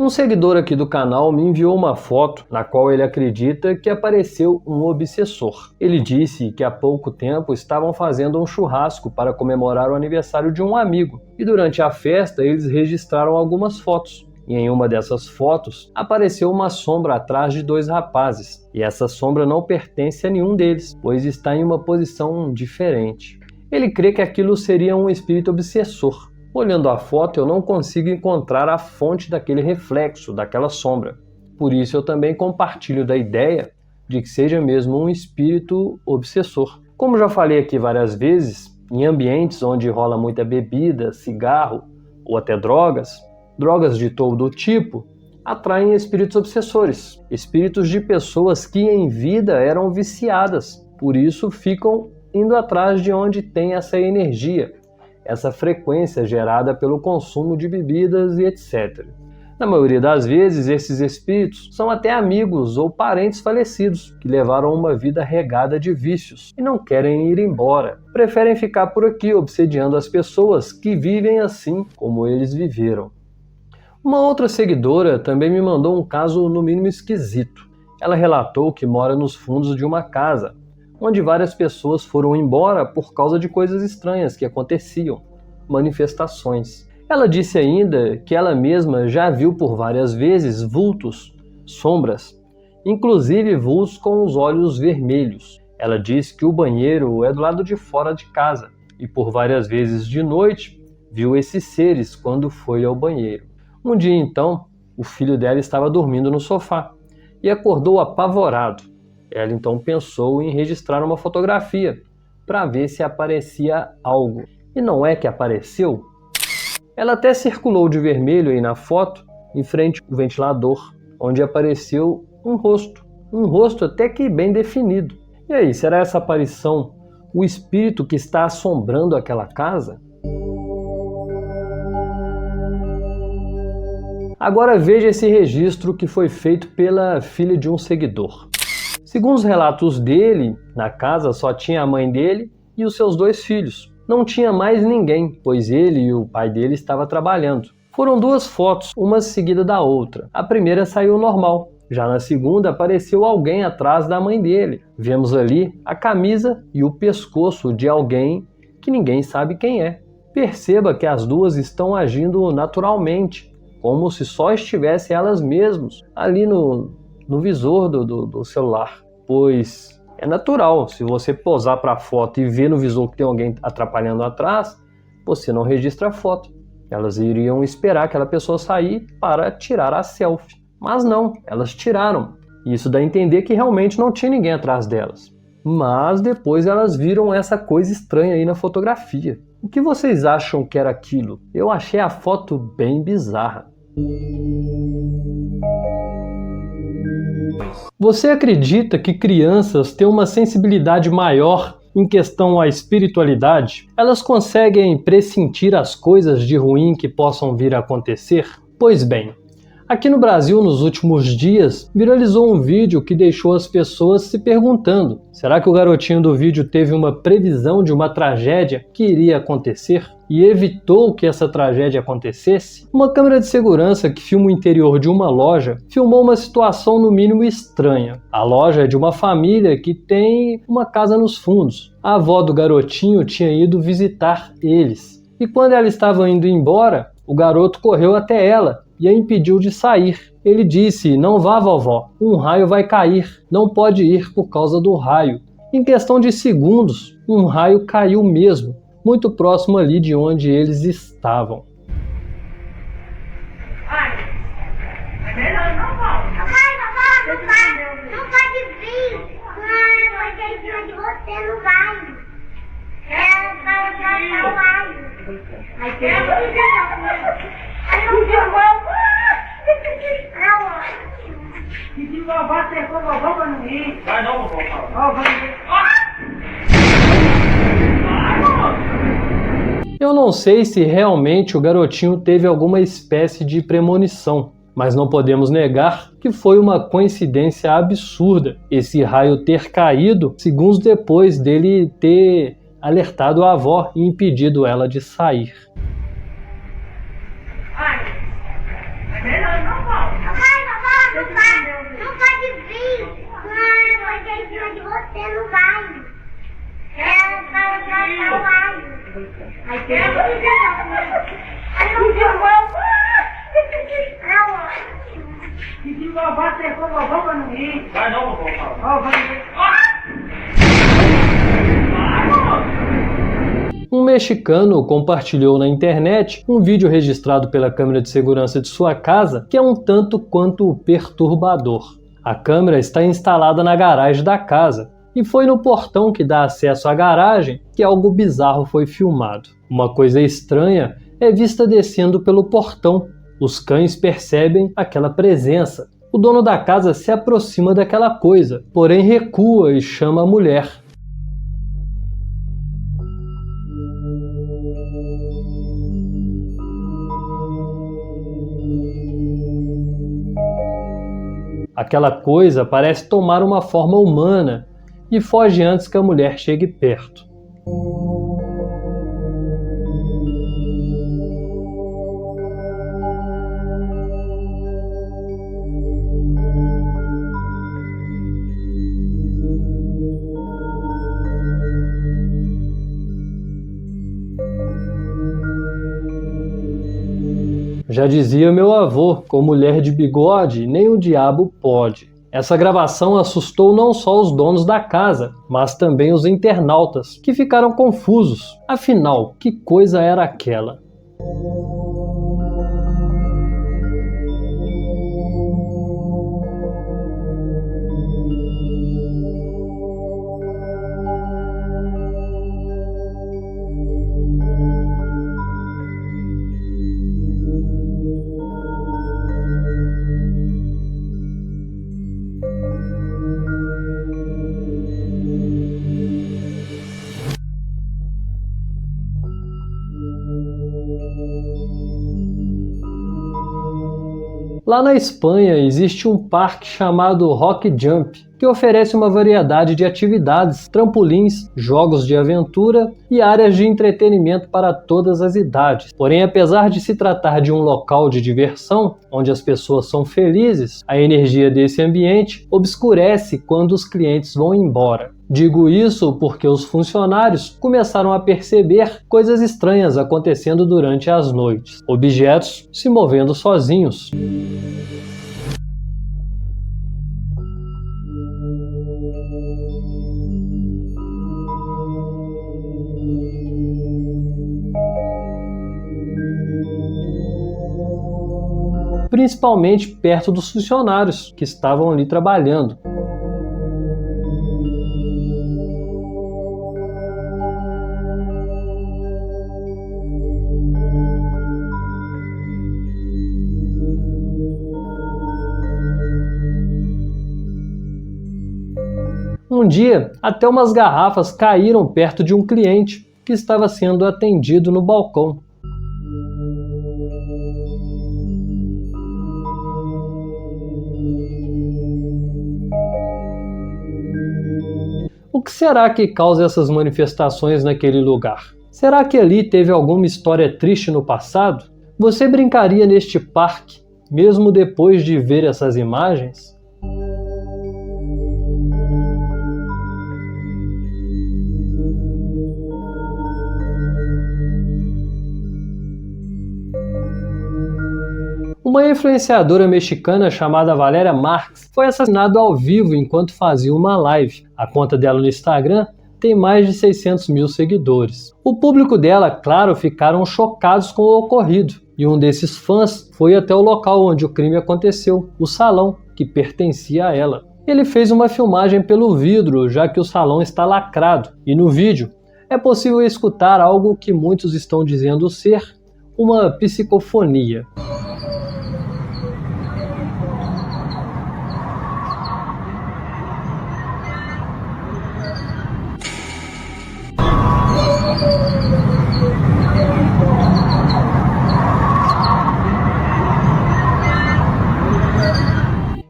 Um seguidor aqui do canal me enviou uma foto na qual ele acredita que apareceu um obsessor. Ele disse que há pouco tempo estavam fazendo um churrasco para comemorar o aniversário de um amigo e durante a festa eles registraram algumas fotos. E em uma dessas fotos apareceu uma sombra atrás de dois rapazes e essa sombra não pertence a nenhum deles, pois está em uma posição diferente. Ele crê que aquilo seria um espírito obsessor. Olhando a foto, eu não consigo encontrar a fonte daquele reflexo, daquela sombra. Por isso eu também compartilho da ideia de que seja mesmo um espírito obsessor. Como já falei aqui várias vezes, em ambientes onde rola muita bebida, cigarro ou até drogas de todo tipo, atraem espíritos obsessores, espíritos de pessoas que em vida eram viciadas, por isso ficam indo atrás de onde tem essa energia, essa frequência gerada pelo consumo de bebidas e etc. Na maioria das vezes, esses espíritos são até amigos ou parentes falecidos que levaram uma vida regada de vícios e não querem ir embora. Preferem ficar por aqui obsediando as pessoas que vivem assim como eles viveram. Uma outra seguidora também me mandou um caso no mínimo esquisito. Ela relatou que mora nos fundos de uma casa, onde várias pessoas foram embora por causa de coisas estranhas que aconteciam, manifestações. Ela disse ainda que ela mesma já viu por várias vezes vultos, sombras, inclusive vultos com os olhos vermelhos. Ela disse que o banheiro é do lado de fora de casa e por várias vezes de noite viu esses seres quando foi ao banheiro. Um dia então, o filho dela estava dormindo no sofá e acordou apavorado. Ela então pensou em registrar uma fotografia para ver se aparecia algo. E não é que apareceu? Ela até circulou de vermelho aí na foto, em frente ao ventilador, onde apareceu um rosto até que bem definido. E aí, será essa aparição o espírito que está assombrando aquela casa? Agora veja esse registro que foi feito pela filha de um seguidor. Segundo os relatos dele, na casa só tinha a mãe dele e os seus 2 filhos. Não tinha mais ninguém, pois ele e o pai dele estavam trabalhando. Foram 2 fotos, uma seguida da outra. A primeira saiu normal. Já na segunda apareceu alguém atrás da mãe dele. Vemos ali a camisa e o pescoço de alguém que ninguém sabe quem é. Perceba que as 2 estão agindo naturalmente, como se só estivessem elas mesmas ali no visor do celular. Pois é natural, se você posar para a foto e ver no visor que tem alguém atrapalhando atrás, você não registra a foto. Elas iriam esperar aquela pessoa sair para tirar a selfie. Mas não, elas tiraram. Isso dá a entender que realmente não tinha ninguém atrás delas. Mas depois elas viram essa coisa estranha aí na fotografia. O que vocês acham que era aquilo? Eu achei a foto bem bizarra. Você acredita que crianças têm uma sensibilidade maior em questão à espiritualidade? Elas conseguem pressentir as coisas de ruim que possam vir a acontecer? Pois bem, aqui no Brasil, nos últimos dias, viralizou um vídeo que deixou as pessoas se perguntando: será que o garotinho do vídeo teve uma previsão de uma tragédia que iria acontecer e evitou que essa tragédia acontecesse? Uma câmera de segurança que filma o interior de uma loja filmou uma situação no mínimo estranha. A loja é de uma família que tem uma casa nos fundos. A avó do garotinho tinha ido visitar eles. E quando ela estava indo embora, o garoto correu até ela e a impediu de sair. Ele disse: não vá, vovó, um raio vai cair, não pode ir por causa do raio. Em questão de segundos, um raio caiu mesmo, muito próximo ali de onde eles estavam. Não pode vir, porque em cima de você não vai. Vai o raio. Aí Vai não, vovó. Eu não sei se realmente o garotinho teve alguma espécie de premonição, mas não podemos negar que foi uma coincidência absurda esse raio ter caído segundos depois dele ter alertado a avó e impedido ela de sair. Não pode vir, porque em cima de você não vai. Vai o raio. Aí Vai não, vovó. Um mexicano compartilhou na internet um vídeo registrado pela câmera de segurança de sua casa que é um tanto quanto perturbador. A câmera está instalada na garagem da casa e foi no portão que dá acesso à garagem que algo bizarro foi filmado. Uma coisa estranha é vista descendo pelo portão. Os cães percebem aquela presença. O dono da casa se aproxima daquela coisa, porém recua e chama a mulher. Aquela coisa parece tomar uma forma humana e foge antes que a mulher chegue perto. Já dizia meu avô, com mulher de bigode, nem o diabo pode. Essa gravação assustou não só os donos da casa, mas também os internautas, que ficaram confusos. Afinal, que coisa era aquela? Lá na Espanha existe um parque chamado Rock Jump, que oferece uma variedade de atividades, trampolins, jogos de aventura e áreas de entretenimento para todas as idades. Porém, apesar de se tratar de um local de diversão, onde as pessoas são felizes, a energia desse ambiente obscurece quando os clientes vão embora. Digo isso porque os funcionários começaram a perceber coisas estranhas acontecendo durante as noites. Objetos se movendo sozinhos. Principalmente perto dos funcionários que estavam ali trabalhando. Um dia, até umas garrafas caíram perto de um cliente que estava sendo atendido no balcão. O que será que causa essas manifestações naquele lugar? Será que ali teve alguma história triste no passado? Você brincaria neste parque, mesmo depois de ver essas imagens? Uma influenciadora mexicana chamada Valéria Marx foi assassinada ao vivo enquanto fazia uma live. A conta dela no Instagram tem mais de 600 mil seguidores. O público dela, claro, ficaram chocados com o ocorrido. E um desses fãs foi até o local onde o crime aconteceu, o salão, que pertencia a ela. Ele fez uma filmagem pelo vidro, já que o salão está lacrado. E no vídeo é possível escutar algo que muitos estão dizendo ser uma psicofonia.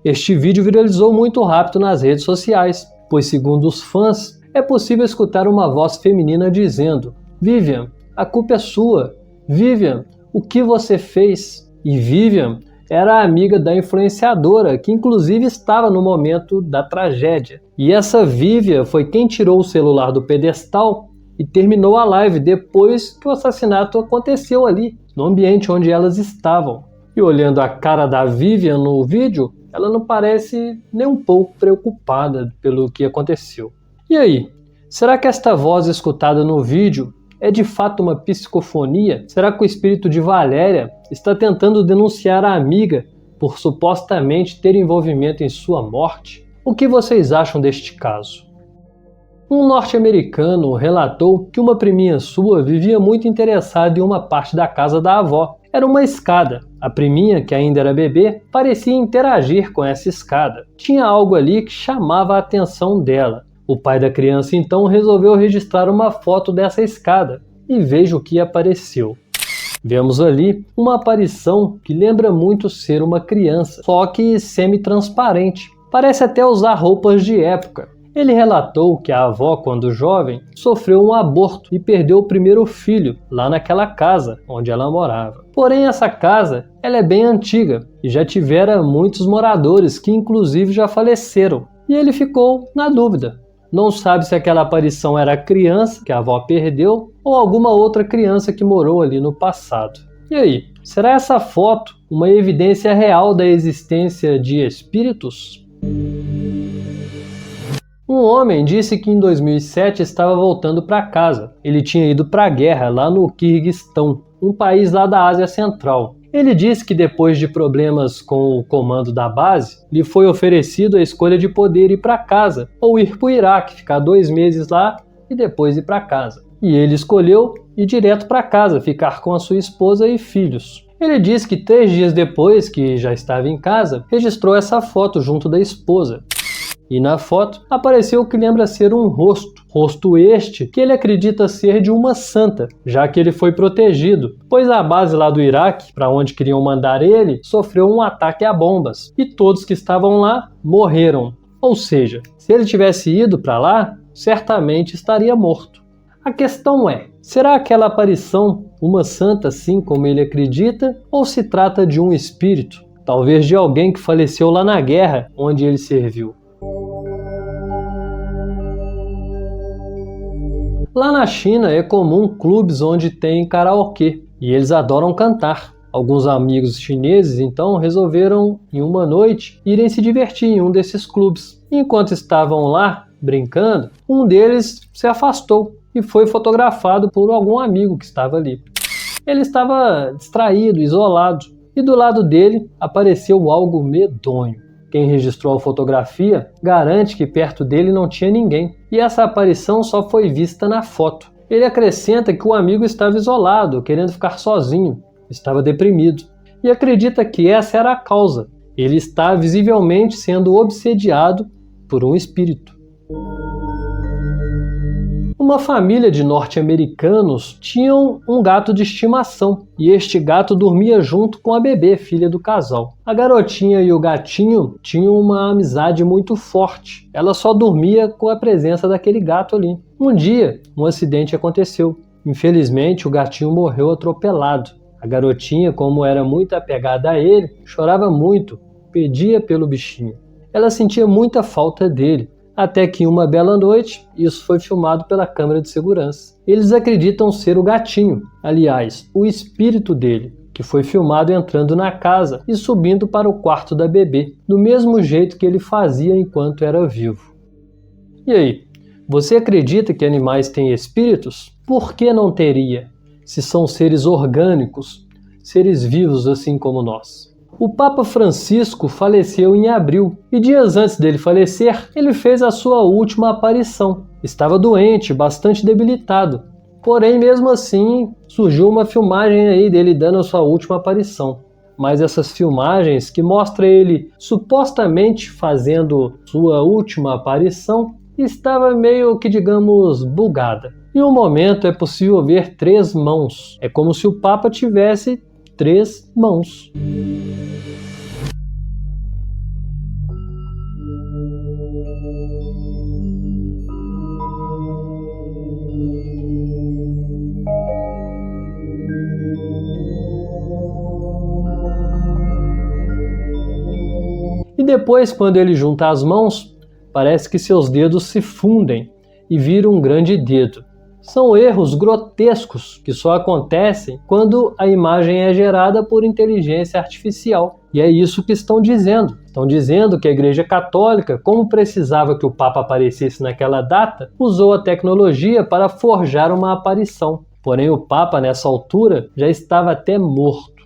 Este vídeo viralizou muito rápido nas redes sociais, pois segundo os fãs, é possível escutar uma voz feminina dizendo: Vivian, a culpa é sua. Vivian, o que você fez? E Vivian era a amiga da influenciadora, que inclusive estava no momento da tragédia. E essa Vivian foi quem tirou o celular do pedestal e terminou a live depois que o assassinato aconteceu ali, no ambiente onde elas estavam. E olhando a cara da Vivian no vídeo, ela não parece nem um pouco preocupada pelo que aconteceu. E aí, será que esta voz escutada no vídeo é de fato uma psicofonia? Será que o espírito de Valéria está tentando denunciar a amiga por supostamente ter envolvimento em sua morte? O que vocês acham deste caso? Um norte-americano relatou que uma priminha sua vivia muito interessada em uma parte da casa da avó. Era uma escada. A priminha, que ainda era bebê, parecia interagir com essa escada. Tinha algo ali que chamava a atenção dela. O pai da criança então resolveu registrar uma foto dessa escada e veja o que apareceu. Vemos ali uma aparição que lembra muito ser uma criança, só que semi-transparente. Parece até usar roupas de época. Ele relatou que a avó, quando jovem, sofreu um aborto e perdeu o primeiro filho lá naquela casa onde ela morava. Porém, essa casa ela é bem antiga e já tivera muitos moradores que inclusive já faleceram. E ele ficou na dúvida. Não sabe se aquela aparição era a criança que a avó perdeu ou alguma outra criança que morou ali no passado. E aí, será essa foto uma evidência real da existência de espíritos? Um homem disse que em 2007 estava voltando para casa. Ele tinha ido para a guerra lá no Quirguistão, um país lá da Ásia Central. Ele disse que depois de problemas com o comando da base, lhe foi oferecido a escolha de poder ir para casa ou ir para o Iraque, ficar 2 meses lá e depois ir para casa. E ele escolheu ir direto para casa, ficar com a sua esposa e filhos. Ele disse que 3 dias depois, que já estava em casa, registrou essa foto junto da esposa. E na foto apareceu o que lembra ser um rosto este que ele acredita ser de uma santa, já que ele foi protegido, pois a base lá do Iraque, para onde queriam mandar ele, sofreu um ataque a bombas e todos que estavam lá morreram. Ou seja, se ele tivesse ido para lá, certamente estaria morto. A questão é, será aquela aparição uma santa assim como ele acredita, ou se trata de um espírito, talvez de alguém que faleceu lá na guerra onde ele serviu? Lá na China é comum clubes onde tem karaokê e eles adoram cantar. Alguns amigos chineses então resolveram em uma noite irem se divertir em um desses clubes. Enquanto estavam lá brincando, um deles se afastou e foi fotografado por algum amigo que estava ali. Ele estava distraído, isolado, e do lado dele apareceu algo medonho. Quem registrou a fotografia garante que perto dele não tinha ninguém, e essa aparição só foi vista na foto. Ele acrescenta que o amigo estava isolado, querendo ficar sozinho, estava deprimido, e acredita que essa era a causa. Ele está visivelmente sendo obsediado por um espírito. Uma família de norte-americanos tinham um gato de estimação e este gato dormia junto com a bebê, filha do casal. A garotinha e o gatinho tinham uma amizade muito forte. Ela só dormia com a presença daquele gato ali. Um dia, um acidente aconteceu. Infelizmente, o gatinho morreu atropelado. A garotinha, como era muito apegada a ele, chorava muito, pedia pelo bichinho. Ela sentia muita falta dele. Até que uma bela noite, isso foi filmado pela câmera de segurança. Eles acreditam ser o gatinho, aliás, o espírito dele, que foi filmado entrando na casa e subindo para o quarto da bebê, do mesmo jeito que ele fazia enquanto era vivo. E aí, você acredita que animais têm espíritos? Por que não teria, se são seres orgânicos, seres vivos assim como nós? O Papa Francisco faleceu em abril e dias antes dele falecer, ele fez a sua última aparição. Estava doente, bastante debilitado. Porém, mesmo assim, surgiu uma filmagem aí dele dando a sua última aparição. Mas essas filmagens que mostram ele supostamente fazendo sua última aparição estava meio que, digamos, bugada. Em um momento é possível ver 3 mãos. É como se o Papa tivesse 3 mãos. E depois, quando ele junta as mãos, parece que seus dedos se fundem e viram um grande dedo. São erros grotescos que só acontecem quando a imagem é gerada por inteligência artificial. E é isso que estão dizendo. Estão dizendo que a Igreja Católica, como precisava que o Papa aparecesse naquela data, usou a tecnologia para forjar uma aparição. Porém, o Papa, nessa altura, já estava até morto.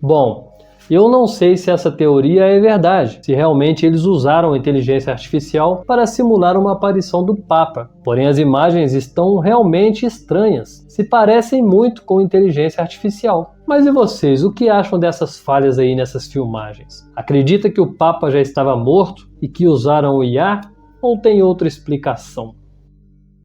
Bom, eu não sei se essa teoria é verdade, se realmente eles usaram a inteligência artificial para simular uma aparição do Papa. Porém, as imagens estão realmente estranhas, se parecem muito com inteligência artificial. Mas e vocês, o que acham dessas falhas aí nessas filmagens? Acredita que o Papa já estava morto e que usaram o IA? Ou tem outra explicação?